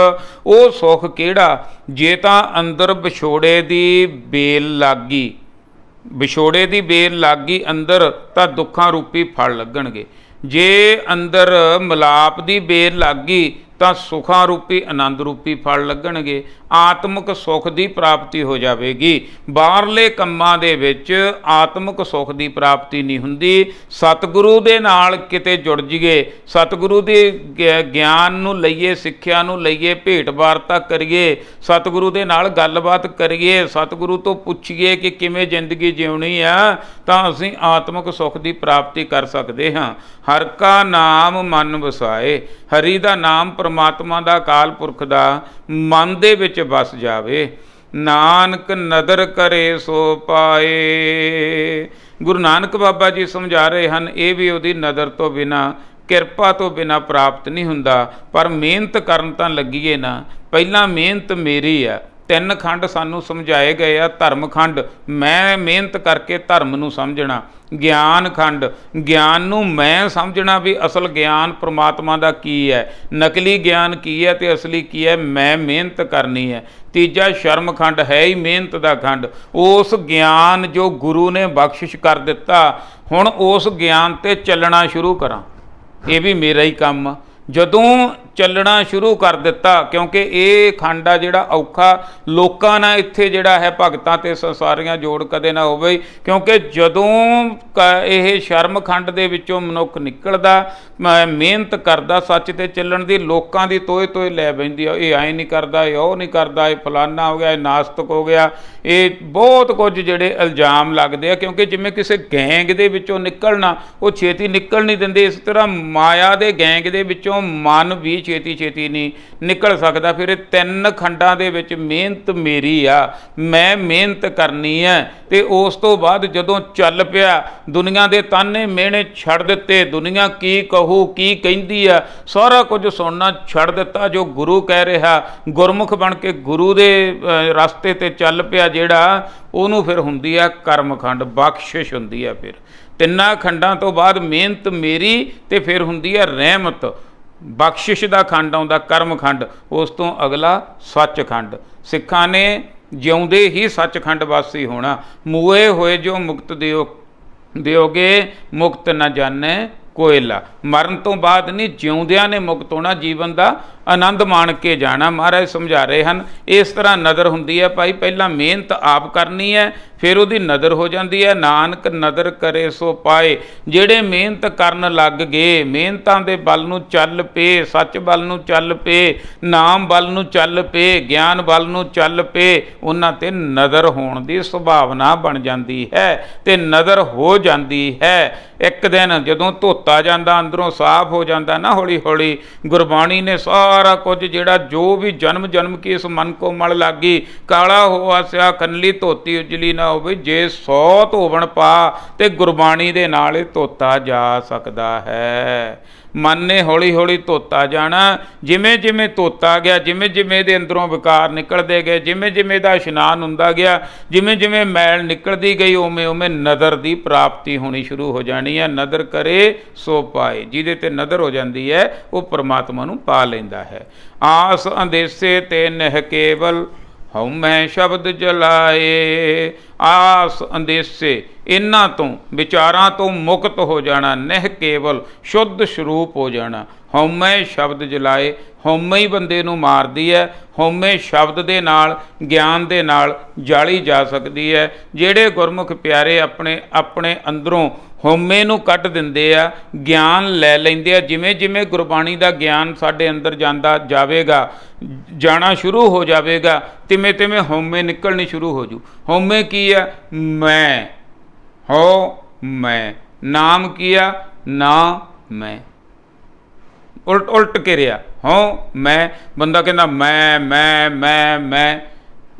ਉਹ ਸੁਖ ਕਿਹੜਾ? ਜੇ ਤਾਂ ਅੰਦਰ ਵਿਛੋੜੇ ਦੀ ਬੇਲ ਲੱਗ ਗਈ, ਵਿਛੋੜੇ ਦੀ ਬੇਲ ਲੱਗ ਗਈ ਅੰਦਰ, ਤਾਂ ਦੁੱਖਾਂ ਰੂਪੀ ਫਲ ਲੱਗਣਗੇ। ਜੇ ਅੰਦਰ ਮਿਲਾਪ ਦੀ ਬੇਲ ਲੱਗ ਗਈ ਤਾਂ ਸੁਖਾਂ ਰੂਪੀ ਆਨੰਦ ਰੂਪੀ ਫਲ ਲੱਗਣਗੇ। ਆਤਮਿਕ ਸੁਖ ਦੀ ਪ੍ਰਾਪਤੀ ਹੋ ਜਾਵੇਗੀ। ਬਾਹਰਲੇ ਕੰਮਾਂ ਦੇ ਵਿੱਚ ਆਤਮਿਕ ਸੁਖ ਦੀ ਪ੍ਰਾਪਤੀ ਨਹੀਂ ਹੁੰਦੀ। ਸਤਿਗੁਰੂ ਦੇ ਨਾਲ ਕਿਤੇ ਜੁੜ ਜਾਈਏ, ਸਤਿਗੁਰੂ ਦੇ ਗਿਆਨ ਨੂੰ ਲਈਏ, ਸਿੱਖਿਆ ਨੂੰ ਲਈਏ, ਭੇਟ ਵਾਰਤਾ ਕਰੀਏ, ਸਤਿਗੁਰੂ ਦੇ ਨਾਲ ਗੱਲਬਾਤ ਕਰੀਏ, ਸਤਿਗੁਰੂ ਤੋਂ ਪੁੱਛੀਏ ਕਿ ਕਿਵੇਂ ਜ਼ਿੰਦਗੀ ਜਿਉਣੀ ਆ, ਤਾਂ ਅਸੀਂ ਆਤਮਿਕ ਸੁਖ ਦੀ ਪ੍ਰਾਪਤੀ ਕਰ ਸਕਦੇ ਹਾਂ। ਹਰਿ ਕਾ ਨਾਮ ਮਨ ਵਸਾਏ। ਹਰੀ ਦਾ ਨਾਮ ਪਰਮਾਤਮਾ ਦਾ, ਅਕਾਲ ਪੁਰਖ ਦਾ ਮਨ ਦੇ ਵਿੱਚ ਵਸ ਜਾਵੇ। ਨਾਨਕ ਨਦਰ ਕਰੇ ਸੋ ਪਾਏ। ਗੁਰੂ ਨਾਨਕ ਬਾਬਾ ਜੀ ਸਮਝਾ ਰਹੇ ਹਨ, ਇਹ ਵੀ ਉਹਦੀ ਨਦਰ ਤੋਂ ਬਿਨਾਂ, ਕਿਰਪਾ ਤੋਂ ਬਿਨਾਂ ਪ੍ਰਾਪਤ ਨਹੀਂ ਹੁੰਦਾ। ਪਰ ਮਿਹਨਤ ਕਰਨ ਤਾਂ ਲੱਗੀਏ ਨਾ। ਪਹਿਲਾਂ ਮਿਹਨਤ ਮੇਰੀ ਆ। 3 ਖੰਡ ਸਾਨੂੰ ਸਮਝਾਏ ਗਏ ਆ। ਧਰਮ ਖੰਡ, ਮੈਂ ਮਿਹਨਤ ਕਰਕੇ ਧਰਮ ਨੂੰ ਸਮਝਣਾ। ਗਿਆਨ ਖੰਡ, ਗਿਆਨ ਨੂੰ ਮੈਂ ਸਮਝਣਾ ਵੀ ਅਸਲ ਗਿਆਨ ਪ੍ਰਮਾਤਮਾ ਦਾ ਕੀ ਹੈ, ਨਕਲੀ ਗਿਆਨ ਕੀ ਹੈ ਤੇ ਅਸਲੀ ਕੀ ਹੈ, ਮੈਂ ਮਿਹਨਤ ਕਰਨੀ ਹੈ। ਤੀਜਾ ਸ਼ਰਮ ਖੰਡ, ਹੈ ਹੀ ਮਿਹਨਤ ਦਾ ਖੰਡ। ਉਸ ਗਿਆਨ ਜੋ ਗੁਰੂ ਨੇ ਬਖਸ਼ਿਸ਼ ਕਰ ਦਿੱਤਾ, ਹੁਣ ਉਸ ਗਿਆਨ ਤੇ ਚੱਲਣਾ ਸ਼ੁਰੂ ਕਰਾਂ। ਇਹ ਵੀ ਮੇਰਾ ਹੀ ਕੰਮ। ਜਦੋਂ ਚੱਲਣਾ ਸ਼ੁਰੂ ਕਰ ਦਿੱਤਾ, ਕਿਉਂਕਿ ਇਹ ਖੰਡ ਆ ਜਿਹੜਾ ਔਖਾ, ਲੋਕਾਂ ਨਾਲ ਇੱਥੇ ਜਿਹੜਾ ਹੈ ਭਗਤਾਂ ਤੇ ਸੰਸਾਰੀਆਂ ਜੋੜ ਕਦੇ ਨਾ ਹੋਵੇ। ਕਿਉਂਕਿ ਜਦੋਂ ਇਹ ਸ਼ਰਮ ਖੰਡ ਦੇ ਵਿੱਚੋਂ ਮਨੁੱਖ ਨਿਕਲਦਾ, ਮਿਹਨਤ ਕਰਦਾ ਸੱਚ ਤੇ ਚੱਲਣ ਦੀ, ਲੋਕਾਂ ਦੀ ਤੋਏ ਤੋਏ ਲੈ ਬੈਂਦੀ ਆ। ਇਹ ਐਂ ਨਹੀਂ ਕਰਦਾ, ਇਹ ਉਹ ਨਹੀਂ ਕਰਦਾ, ਇਹ ਫਲਾਨਾ ਹੋ ਗਿਆ, ਇਹ ਨਾਸਤਕ ਹੋ ਗਿਆ, ਇਹ ਬਹੁਤ ਕੁਝ ਜਿਹੜੇ ਇਲਜ਼ਾਮ ਲੱਗਦੇ ਆ। ਕਿਉਂਕਿ ਜਿਵੇਂ ਕਿਸੇ ਗੈਂਗ ਦੇ ਵਿੱਚੋਂ ਨਿਕਲਣਾ, ਉਹ ਛੇਤੀ ਨਿਕਲ ਨਹੀਂ ਦਿੰਦੇ। ਇਸ ਤਰ੍ਹਾਂ ਮਾਇਆ ਦੇ ਗੈਂਗ ਦੇ ਵਿੱਚੋਂ ਮਨ ਵੀ ਛੇਤੀ ਨਹੀਂ ਨਿਕਲ ਸਕਦਾ। ਫਿਰ ਇਹ 3 ਖੰਡਾਂ ਦੇ ਵਿੱਚ ਮਿਹਨਤ ਮੇਰੀ ਆ, ਮੈਂ ਮਿਹਨਤ ਕਰਨੀ ਹੈ। ਤੇ ਉਸ ਤੋਂ ਬਾਅਦ ਜਦੋਂ ਚੱਲ ਪਿਆ, ਦੁਨੀਆ ਦੇ ਤਾਨੇ ਮਿਹਣੇ ਛੱਡ ਦਿੱਤੇ। ਦੁਨੀਆ ਕੀ ਕਹੂ, ਕੀ ਕਹਿੰਦੀ ਆ, ਸਾਰਾ ਕੁਝ ਸੁਣਨਾ ਛੱਡ ਦਿੱਤਾ। ਜੋ ਗੁਰੂ ਕਹਿ ਰਿਹਾ, ਗੁਰਮੁਖ ਬਣ ਕੇ ਗੁਰੂ ਦੇ ਰਸਤੇ ਤੇ ਚੱਲ ਪਿਆ ਜਿਹੜਾ, ਉਹਨੂੰ ਫਿਰ ਹੁੰਦੀ ਆ ਕਰਮ ਖੰਡ, ਬਖਸ਼ਿਸ਼ ਹੁੰਦੀ ਆ। ਫਿਰ 3 ਖੰਡਾਂ ਤੋਂ ਬਾਅਦ ਮਿਹਨਤ ਮੇਰੀ, ਤੇ ਫਿਰ ਹੁੰਦੀ ਆ ਰਹਿਮਤ, ਬਖਸ਼ਿਸ਼ ਦਾ ਖੰਡ ਆਉਂਦਾ, ਕਰਮ ਖੰਡ। ਉਸ ਤੋਂ ਅਗਲਾ ਸੱਚਖੰਡ। ਸਿੱਖਾਂ ਨੇ ਜਿਉਂਦੇ ਹੀ ਸੱਚਖੰਡ ਵਾਸੀ ਹੋਣਾ। ਮੂਏ ਹੋਏ ਜੋ ਮੁਕਤ ਦਿਓਗੇ, ਮੁਕਤ ਨਾ ਜਾਣੇ ਕੋਇਲਾ। ਮਰਨ ਤੋਂ ਬਾਅਦ ਨਹੀਂ, ਜਿਉਂਦਿਆਂ ਨੇ ਮੁਕਤ ਹੋਣਾ, ਜੀਵਨ ਦਾ ਆਨੰਦ ਮਾਣ ਕੇ ਜਾਣਾ। ਮਹਾਰਾਜ ਸਮਝਾ ਰਹੇ ਹਨ, ਇਸ ਤਰ੍ਹਾਂ ਨਦਰ ਹੁੰਦੀ ਹੈ ਭਾਈ। ਪਹਿਲਾਂ ਮਿਹਨਤ ਆਪ ਕਰਨੀ ਹੈ, ਫਿਰ ਉਹਦੀ ਨਦਰ ਹੋ ਜਾਂਦੀ ਹੈ। ਨਾਨਕ ਨਦਰ ਕਰੇ ਸੋ ਪਾਏ। ਜਿਹੜੇ ਮਿਹਨਤ ਕਰਨ ਲੱਗ ਗਏ, ਮਿਹਨਤਾਂ ਦੇ ਬਲ ਨੂੰ ਚੱਲ ਪਏ, ਸੱਚ ਬਲ ਨੂੰ ਚੱਲ ਪਏ, ਨਾਮ ਬਲ ਨੂੰ ਚੱਲ ਪਏ, ਗਿਆਨ ਬਲ ਨੂੰ ਚੱਲ ਪਏ, ਉਹਨਾਂ ਤੇ ਨਦਰ ਹੋਣ ਦੀ ਸੰਭਾਵਨਾ ਬਣ ਜਾਂਦੀ ਹੈ ਤੇ ਨਦਰ ਹੋ ਜਾਂਦੀ ਹੈ। ਇੱਕ ਦਿਨ ਜਦੋਂ ਧੋਤਾ ਜਾਂਦਾ, ਅੰਦਰੋਂ ਸਾਫ਼ ਹੋ ਜਾਂਦਾ ਨਾ, ਹੌਲੀ ਹੌਲੀ ਗੁਰਬਾਣੀ ਨੇ ਸਾਰਾ ਕੁਝ ਜਿਹੜਾ ਜੋ ਵੀ ਜਨਮ ਕੀ ਇਸ ਮਨ ਕੋ ਮਲ ਲੱਗੀ, ਕਾਲਾ ਹੋ ਆਸਿਆ ਕੰਨਲੀ ਧੋਤੀ ਉਜਲੀ ਨਾ ਹੋਵੇ। ਜੇ 100 ਧੋਵਣ ਪਾ ਤੇ ਗੁਰਬਾਣੀ ਦੇ ਨਾਲ ਇਹ ਧੋਤਾ ਜਾ ਸਕਦਾ ਹੈ। ਮਨ ਨੇ ਹੌਲੀ ਹੌਲੀ ਧੋਤਾ ਜਾਣਾ। ਜਿਵੇਂ ਜਿਵੇਂ ਧੋਤਾ ਗਿਆ, ਜਿਵੇਂ ਜਿਵੇਂ ਇਹਦੇ ਅੰਦਰੋਂ ਵਿਕਾਰ ਨਿਕਲਦੇ ਗਏ, ਜਿਵੇਂ ਜਿਵੇਂ ਇਹਦਾ ਇਸ਼ਨਾਨ ਹੁੰਦਾ ਗਿਆ, ਜਿਵੇਂ ਜਿਵੇਂ ਮੈਲ ਨਿਕਲਦੀ ਗਈ, ਉਵੇਂ ਉਵੇਂ ਨਦਰ ਦੀ ਪ੍ਰਾਪਤੀ ਹੋਣੀ ਸ਼ੁਰੂ ਹੋ ਜਾਣੀ ਹੈ। ਨਦਰ ਕਰੇ ਸੋ ਪਾਏ। ਜਿਹਦੇ ਤੇ ਨਦਰ ਹੋ ਜਾਂਦੀ ਹੈ ਉਹ ਪਰਮਾਤਮਾ ਨੂੰ ਪਾ ਲੈਂਦਾ ਹੈ। ਆਸ ਅੰਦੇਸੇ ਤੇ ਨਹਿ ਕੇਵਲ, ਹਉਮੈ ਸ਼ਬਦ ਜਲਾਏ। ਆਸ ਅੰਦੇਸੇ, ਇਹਨਾਂ ਤੋਂ ਵਿਚਾਰਾਂ ਤੋਂ ਮੁਕਤ ਹੋ ਜਾਣਾ। ਨਹਿ ਕੇਵਲ, ਸ਼ੁੱਧ ਸਰੂਪ ਹੋ ਜਾਣਾ। ਹਉਮੈ ਸ਼ਬਦ ਜਲਾਏ। ਹਉਮੈ ਹੀ ਬੰਦੇ ਨੂੰ ਮਾਰਦੀ ਹੈ। ਹਉਮੈ ਸ਼ਬਦ ਦੇ ਨਾਲ, ਗਿਆਨ ਦੇ ਨਾਲ ਜਾਲੀ ਜਾ ਸਕਦੀ ਹੈ। ਜਿਹੜੇ ਗੁਰਮੁਖ ਪਿਆਰੇ ਆਪਣੇ ਅੰਦਰੋਂ ਹਉਮੈ ਨੂੰ ਕੱਢ ਦਿੰਦੇ ਆ, ਗਿਆਨ ਲੈ ਲੈਂਦੇ ਆ। ਜਿਵੇਂ ਜਿਵੇਂ ਗੁਰਬਾਣੀ ਦਾ ਗਿਆਨ ਸਾਡੇ ਅੰਦਰ ਜਾਣਾ ਸ਼ੁਰੂ ਹੋ ਜਾਵੇਗਾ, ਤਿਵੇਂ ਤਿਵੇਂ ਹਉਮੈ ਨਿਕਲਣੀ ਸ਼ੁਰੂ ਹੋ ਜੂ। ਹਉਮੈ ਕੀ ਆ? ਮੈਂ ਹੋ ਮੈਂ। ਨਾਮ ਕੀ ਆ? ਨਾ ਮੈਂ। ਉਲਟ ਘੇਰਿਆ। ਹੋ ਮੈਂ। ਬੰਦਾ ਕਹਿੰਦਾ ਮੈਂ।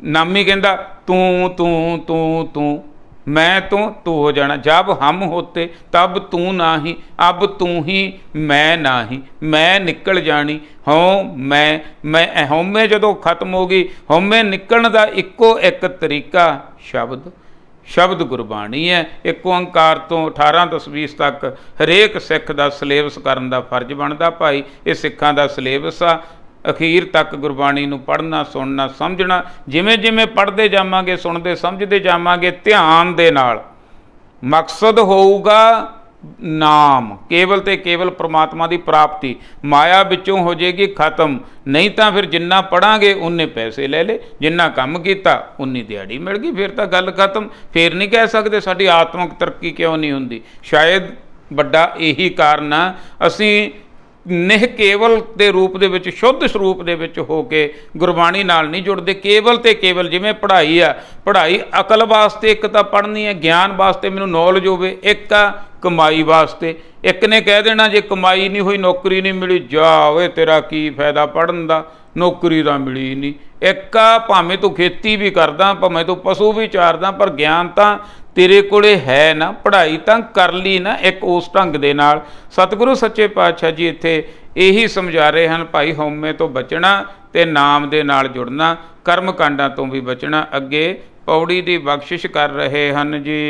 ਨਾਮੀ ਕਹਿੰਦਾ ਤੂੰ। मैं तो तू हो जाना। जब हम होते तब तू नाही, अब तू ही मैं नाही, मैं निकल जानी हों मैं हौमे जदों खत्म हो गई, हौमे निकलण दा इक्को एक तरीका शब्द गुरबाणी है। एक ओंकार तो 18 तक हरेक सिख का सिलेबस करन दा फर्ज बनता भाई। ये सिखां दा सिलेबस आ। अखीर तक गुरबाणी नूं पढ़ना, सुनना, समझना। जिमें जिमें पढ़ते जावांगे, सुनते समझते जावांगे, ध्यान दे नाल मकसद होऊगा नाम, केवल ते केवल परमात्मा की प्राप्ति। माया विचों हो जाएगी खत्म। नहीं तो फिर जिन्ना पढ़ांगे उन्ने पैसे ले ले, जिन्ना काम किया उन्नी दिहाड़ी मिल गई, फिर तो गल खत्म। फिर नहीं कह सकते साडी आत्मक तरक्की क्यों नहीं हुंदी। शायद बड़ा यही कारण आ असीं निह केवल के रूप दे विच, शुद्ध स्वरूप दे विच हो के गुरबाणी नाल नहीं जुड़ते। केवल ते केवल जिवें पढ़ाई आ, पढ़ाई अकल वास्ते एक तां पढ़नी है, ज्ञान वास्ते मैनूं नॉलेज होवे, एक आ कमाई वास्ते। एक ने कह देना जे कमाई नहीं हुई, नौकरी नहीं मिली, जा ओए तेरा की फायदा पढ़न दा, नौकरी दा मिली नहीं। एक आ भावें तू खेती भी करदा, भावें तू पशु भी चारदा, पर ज्ञान तां तेरे कोले है ना, पढ़ाई तां कर ली ना एक उस ढंग दे नाल। सतगुरु सच्चे पातशाह जी इत्थे यही समझा रहे हैं भाई, हौमे तो बचना ते नाम दे नाल जुड़ना, कर्म कांडां तो भी बचना। अगे पौड़ी दी बख्शिश कर रहे हैं जी।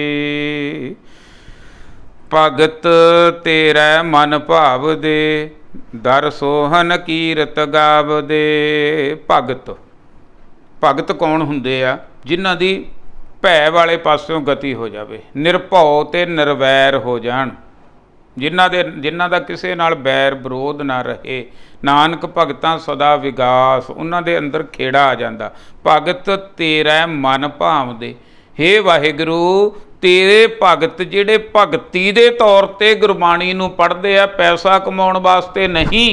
भगत तेरा मन भाव दे, दर सोहन कीरत गाव दे। भगत कौन हुंदे आ? जिन्हां दी भै वाले पासों गति हो जाए, निरभौ ते निरवैर हो जान, जिन्हां दा किसे नाल बैर विरोध ना रहे। नानक भगतां सदा विगास, उन्हां दे अंदर खेड़ा आ जांदा। भगत तेरा मन भावदे। हे वाहिगुरू, तेरे भगत जिहड़े भगती दे तौर ते गुरबाणी नूं पढ़दे आ, पैसा कमाउण वास्ते नहीं,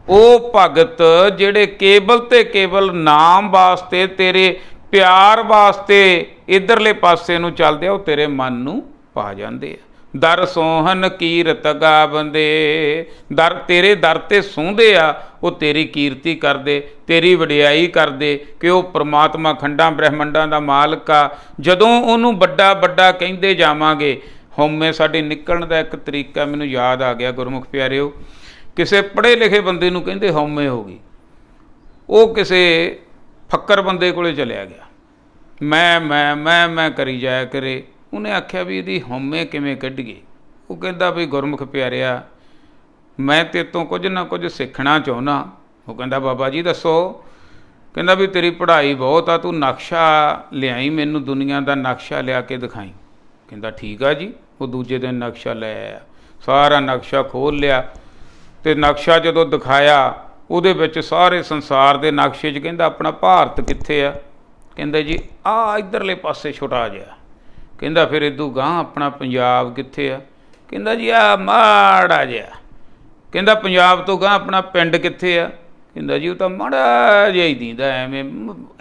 ਉਹ भगत ਜਿਹੜੇ केवल ते केवल नाम वास्ते, तेरे प्यार वास्ते इधरले पासे नूं चलदे आ, ਉਹ तेरे मन नूं पा जांदे आ। दर सोहन कीरत गावंदे, दर तेरे दर ते सूंदे आ, ਉਹ तेरी कीर्ति करदे, तेरी वडियाई करदे कि ਉਹ परमात्मा खंडां ब्रह्मंडां दा मालक आ। जदों ਉਹਨੂੰ ਵੱਡਾ ਵੱਡਾ ਕਹਿੰਦੇ ਜਾਵਾਂਗੇ, ਹਉਮੈ साडी निकलण दा एक तरीका मैनूं याद आ गया। गुरमुख प्यारिओ, किसी पढ़े लिखे बंदे नूं कहंदे हौमे हो गई, वो किसी फक्कर बंदे कोले चलिया गया, मैं करी जाया करे। उन्हें आख्या भी इहदी हौमे किवें कढीए? वो कहंदा भी गुरमुख प्यारिया, मैं तेरे तो कुछ ना कुछ सीखना चाहुंदा। वो कहंदा बाबा जी दसो। कहंदा भी तेरी पढ़ाई बहुत आ, तू नक्शा लियाई, मैनूं दुनिया का नक्शा लिया के दिखाई। कहंदा ठीक आ जी। वो दूजे दिन नक्शा लै आया, सारा नक्शा खोल लिया तो नक्शा जदों दिखाया, ਉਹਦੇ ਵਿੱਚ सारे संसार के नक्शे 'ਚ ਕਹਿੰਦਾ अपना भारत कित्थे आ? ਕਹਿੰਦਾ जी आ इधरले पासे छुटा जिहा। ਕਹਿੰਦਾ फिर इदू गांह अपना पंजाब कित्थे आ? ਕਹਿੰਦਾ जी आ माड़ा जिहा। ਕਹਿੰਦਾ पंजाब तो गांह अपना पिंड कित्थे आ? ਕਹਿੰਦਾ जी वो तो माड़ा जिहा ही दींदा, एवें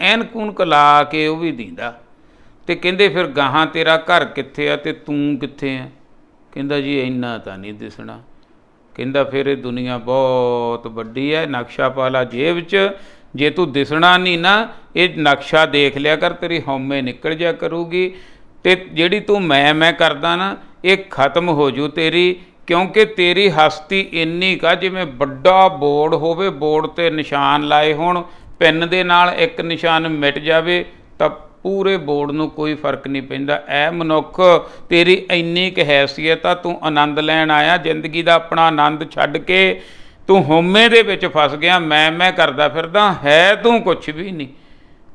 ऐनक ऊनक ला के वो भी दींदा। तो ਕਹਿੰਦੇ फिर गाहां तेरा घर कित्थे आ ते तूं कित्थे आ? ਕਹਿੰਦਾ जी इन्ना तां नहीं दिसना। कहंदा फिर दुनिया बहुत वड्डी है, नक्शा पा ला जेब च, जे तू दिसना नहीं ना, ये नक्शा देख लिया कर, तेरी हौमे निकल जा करूगी। तो जिहड़ी तू मैं करदा ना, ये खत्म हो जू तेरी, क्योंकि तेरी हस्ती इन्नी का जिवें बड़ा बोर्ड होवे, बोर्ड ते निशान लाए होण, पिन दे नाल एक निशान मिट जावे तां पूरे बोर्ड नूं कोई फर्क नहीं पैंदा। ऐ मनुख, तेरी इन्नी क हैसियत आ, तू आनंद लैण आया, जिंदगी दा अपना आनंद छड्ड के तू हौमे दे विच फस गया, मैं करदा फिरदा। है तू कुछ भी नहीं,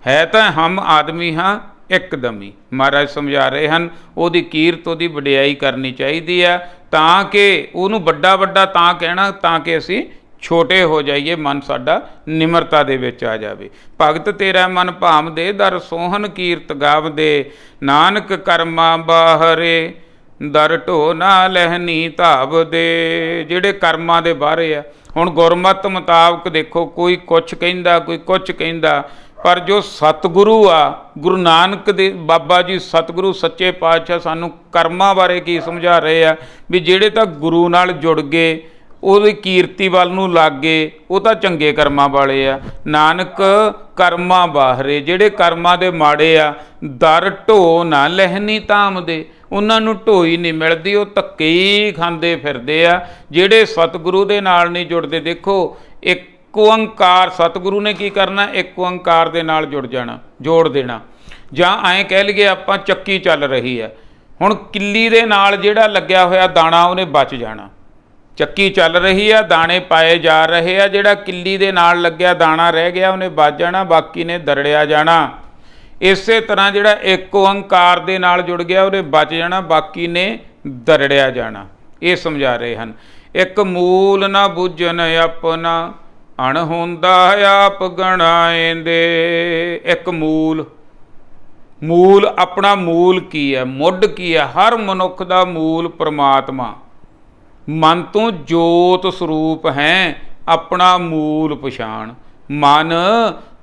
है तां हम आदमी हाँ एकदम ही। महाराज समझा रहे हैं, उहदी कीरत, उहदी वडियाई करनी चाहिदी आ, तां कि उहनूं वड्डा वड्डा तां कहना तां कि असीं छोटे हो जाइए, मन साडा निमरता दे विच आ जावे। भगत तेरा मन भाव दे, दर सोहन कीरत गाव दे। नानक कर्मा बाहरे, दर ढो ना लहनी धाव दे। जिहड़े कर्मां दे बाहरे आ, हुण गुरमत मुताबक देखो, कोई कुछ कहिंदा, कोई कुछ कहिंदा, पर जो सतगुरु आ, गुरु नानक दे बाबा जी सतगुरु सच्चे पातशाह सानू कर्मां बारे की समझा रहे आ भी जिहड़े तां गुरु नाल जुड़ गए, ਉਹਦੀ ਕੀਰਤੀ ਵੱਲ ਨੂੰ ਲੱਗ ਗਏ, ਉਹ ਤਾਂ ਚੰਗੇ ਕਰਮਾਂ ਵਾਲੇ ਆ। ਨਾਨਕ ਕਰਮਾਂ ਬਾਹਰੇ, ਜਿਹੜੇ ਕਰਮਾਂ ਦੇ ਮਾੜੇ ਆ, ਦਰ ਢੋ ਨਾ ਲਹਿਨੀ ਧਾਮ ਦੇ, ਉਹਨਾਂ ਨੂੰ ਢੋਈ ਨਹੀਂ ਮਿਲਦੀ, ਉਹ ਧੱਕੇ ਹੀ ਖਾਂਦੇ ਫਿਰਦੇ ਆ ਜਿਹੜੇ ਸਤਿਗੁਰੂ ਦੇ ਨਾਲ ਨਹੀਂ ਜੁੜਦੇ। ਦੇਖੋ ਇੱਕ ਓੰਕਾਰ, ਸਤਿਗੁਰੂ ਨੇ ਕੀ ਕਰਨਾ, ਇੱਕ ਓੰਕਾਰ ਦੇ ਨਾਲ ਜੁੜ ਜਾਣਾ, ਜੋੜ ਦੇਣਾ। ਜਾਂ ਐਂ ਕਹਿ ਲਈਏ ਆਪਾਂ, ਚੱਕੀ ਚੱਲ ਰਹੀ ਹੈ, ਹੁਣ ਕਿੱਲੀ ਦੇ ਨਾਲ ਜਿਹੜਾ ਲੱਗਿਆ ਹੋਇਆ ਦਾਣਾ ਉਹਨੇ ਬਚ ਜਾਣਾ। ਚੱਕੀ ਚੱਲ ਰਹੀ ਆ, ਦਾਣੇ ਪਾਏ ਜਾ ਰਹੇ ਆ, ਜਿਹੜਾ ਕਿੱਲੀ ਦੇ ਨਾਲ ਲੱਗਿਆ ਦਾਣਾ ਰਹਿ ਗਿਆ ਉਹਨੇ ਬਚ ਜਾਣਾ, ਬਾਕੀ ਨੇ ਦਰੜਿਆ ਜਾਣਾ। ਇਸੇ ਤਰ੍ਹਾਂ ਜਿਹੜਾ ਇੱਕ ਓੰਕਾਰ ਦੇ ਨਾਲ ਜੁੜ ਗਿਆ ਉਹਨੇ ਬਚ ਜਾਣਾ, ਬਾਕੀ ਨੇ ਦਰੜਿਆ ਜਾਣਾ। ਇਹ ਸਮਝਾ ਰਹੇ ਹਨ। ਇੱਕ ਮੂਲ ਨਾ ਬੁੱਝਣ ਆਪਣਾ, ਅਣਹੋਂਦਾ ਆਪ ਗਣਾਏਂਦੇ। ਇੱਕ ਮੂਲ, ਮੂਲ ਆਪਣਾ ਮੂਲ ਕੀ ਹੈ, ਮੁੱਢ ਕੀ ਹੈ? ਹਰ ਮਨੁੱਖ ਦਾ ਮੂਲ ਪਰਮਾਤਮਾ। ਮਨ ਤੋਂ ਜੋਤ ਸਰੂਪ ਹੈ, ਆਪਣਾ ਮੂਲ ਪਛਾਣ। ਮਨ,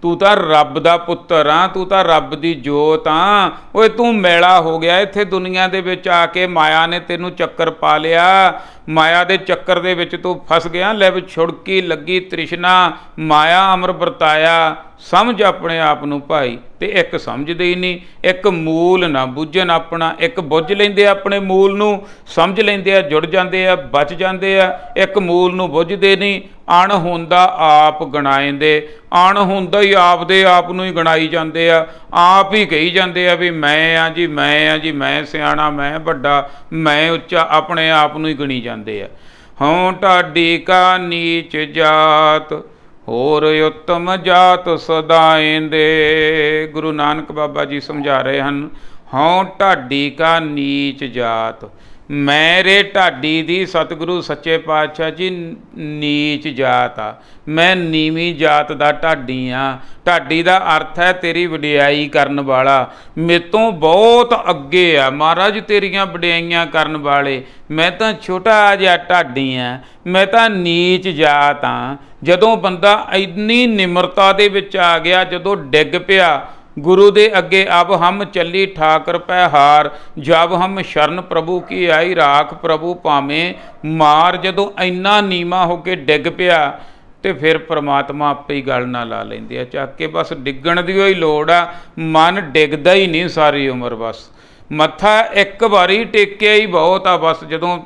ਤੂੰ ਤਾਂ ਰੱਬ ਦਾ ਪੁੱਤਰ ਆ, ਤੂੰ ਤਾਂ ਰੱਬ ਦੀ ਜੋਤ ਆ। ਓਏ ਤੂੰ ਮੈਲਾ ਹੋ ਗਿਆ ਇੱਥੇ ਦੁਨੀਆ ਦੇ ਵਿੱਚ ਆ ਕੇ, ਮਾਇਆ ਨੇ ਤੈਨੂੰ ਚੱਕਰ ਪਾ ਲਿਆ, ਮਾਇਆ ਦੇ ਚੱਕਰ ਦੇ ਵਿੱਚ ਤੂੰ ਫਸ ਗਿਆ। ਲੈ ਵੀ ਛੁੜਕੀ ਲੱਗੀ ਤ੍ਰਿਸ਼ਨਾ, ਮਾਇਆ ਅਮਰ ਵਰਤਾਇਆ। ਸਮਝ ਆਪਣੇ ਆਪ ਨੂੰ ਭਾਈ, ਤੇ ਇੱਕ ਸਮਝਦੇ ਹੀ ਨਹੀਂ। ਇੱਕ ਮੂਲ ਨਾ ਬੁੱਝਣ ਆਪਣਾ, ਇੱਕ ਬੁੱਝ ਲੈਂਦੇ ਆ ਆਪਣੇ ਮੂਲ ਨੂੰ, ਸਮਝ ਲੈਂਦੇ ਆ, ਜੁੜ ਜਾਂਦੇ ਆ, ਬਚ ਜਾਂਦੇ ਆ। ਇੱਕ ਮੂਲ ਨੂੰ ਬੁੱਝਦੇ ਨਹੀਂ। ਅਣਹੋਂਦਾ ਆਪ ਗਣਾਏਂਦੇ, ਅਣਹੋਂਦਾ ਹੀ ਆਪ ਦੇ ਆਪ ਨੂੰ ਹੀ ਗਣਾਈ ਜਾਂਦੇ ਆ, ਆਪ ਹੀ ਕਹੀ ਜਾਂਦੇ ਆ ਵੀ ਮੈਂ ਆ ਜੀ, ਮੈਂ ਆ ਜੀ, ਮੈਂ ਸਿਆਣਾ, ਮੈਂ ਵੱਡਾ, ਮੈਂ ਉੱਚਾ, ਆਪਣੇ ਆਪ ਨੂੰ ਹੀ ਗਣੀ ਜਾਂਦੇ ਆ। ਹੋਂ ਢਾਡੀ ਕਾ ਨੀਚ ਜਾਤ, ਹੋਰ ਉੱਤਮ ਜਾਤ ਸਦਾਏਂਦੇ। ਗੁਰੂ ਨਾਨਕ ਬਾਬਾ ਜੀ ਸਮਝਾ ਰਹੇ ਹਨ, ਹੋਂ ਢਾਡੀ ਕਾ ਨੀਚ ਜਾਤ, ਮੇਰੇ ਢਾਡੀ ਦੀ ਸਤਿਗੁਰੂ ਸੱਚੇ ਪਾਤਸ਼ਾਹ ਜੀ ਨੀਚ ਜਾਤ ਆ, ਮੈਂ ਨੀਵੀਂ ਜਾਤ ਦਾ ਢਾਡੀ ਆ। ਢਾਡੀ ਦਾ ਅਰਥ ਹੈ ਤੇਰੀ ਵਡਿਆਈ ਕਰਨ ਵਾਲਾ, ਮੇਰੇ ਤੋਂ ਬਹੁਤ ਅੱਗੇ ਆ ਮਹਾਰਾਜ ਤੇਰੀਆਂ ਵਡਿਆਈਆਂ ਕਰਨ ਵਾਲੇ। ਮੈਂ ਤਾਂ ਛੋਟਾ ਜਿਹਾ ਢਾਡੀ ਆ, ਮੈਂ ਤਾਂ ਨੀਚ ਜਾਤ ਆ। ਜਦੋਂ ਬੰਦਾ ਇੰਨੀ ਨਿਮਰਤਾ ਦੇ ਵਿੱਚ ਆ ਗਿਆ, ਜਦੋਂ ਡਿੱਗ ਪਿਆ गुरु दे अगे, अब हम चली ठाकर पै हार, जब हम शरण प्रभु की आई राख, प्रभु भावें मार। जदों इन्ना नीवा हो के डिग पिया तो फिर परमात्मा आपे ही गल ना ला लेंदे आ चक के। बस डिगण दी ही लोड़ आ, मन डिगदा ही नहीं सारी उम्र। बस मत्था एक बारी टेकिया ही बहुत आ, बस जदों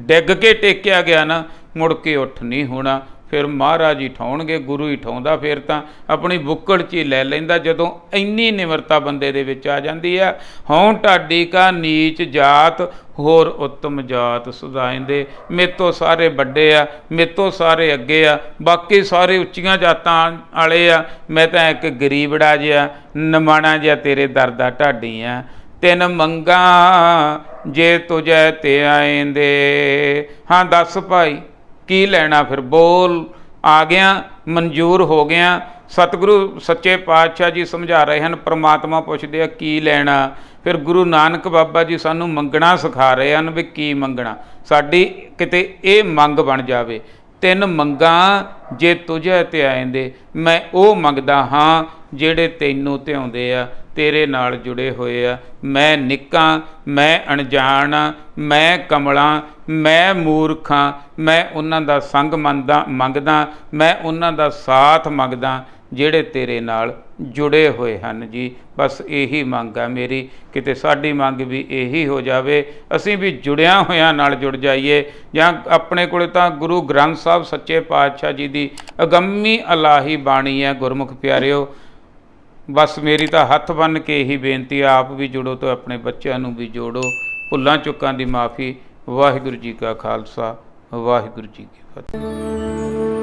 डिग के टेकिया गया ना मुड़ के उठ नहीं होना। फिर महाराज ही ठाउणगे, गुरु ही ठाउंदा, फिर तां अपनी बुक्कड़ च ही लै लैंदा जदों इन्नी निमरता बंदे दे विच आ जांदी है। हों ढाडी का नीच जात, होर उत्तम जात सुधाइंदे। मेरे तो सारे बड़े आ, मेरे तो सारे अगे आ, बाकी सारे उच्चियां जातां वाले आ, मैं तां एक गरीबड़ा जिहा नमाणा जिहा तेरे दर दा ढाडी आ। तिन मंगा जे तुझे ते आएंदे। हाँ दस भाई की लैना, फिर बोल। आ गया, मंजूर हो गया। सतगुरु सच्चे पातशाह जी समझा रहे हैं, परमात्मा पुछदे आ की लैना। फिर गुरु नानक बाबा जी सानू मंगना सिखा रहे हैं भी की मंगना, साडी किते ये मंग बन जावे। तिन मंगा जे तुझे ते आएंदे, मैं वो मंगदा हाँ जेड़े तैनू ध्याउंदे आ, तेरे नाल जुड़े होए आ। मैं निक्का, मैं अणजान, मैं कमला, मैं मूर्खा, मैं उन्हां दा संग मंगदा, मैं उन्हां दा साथ मंगदा ਜਿਹੜੇ तेरे नाल जुड़े होए हैं जी। बस यही मंग है मेरी, किते साडी मंग भी यही हो जाए, असीं भी जुड़िया होया नाल जुड़ जाइए। जां अपने कोल तां गुरु ग्रंथ साहब सच्चे पातशाह जी की अगम्मी अलाही बाणी है। गुरमुख प्यारिओ, बस मेरी तो हथ बन के यही बेनती है, आप भी जुड़ो तो अपने बच्चों नूं भी जोड़ो। भुल्लां चुकां दी माफ़ी। वाहिगुरू जी का खालसा, वाहिगुरू जी की फतेह।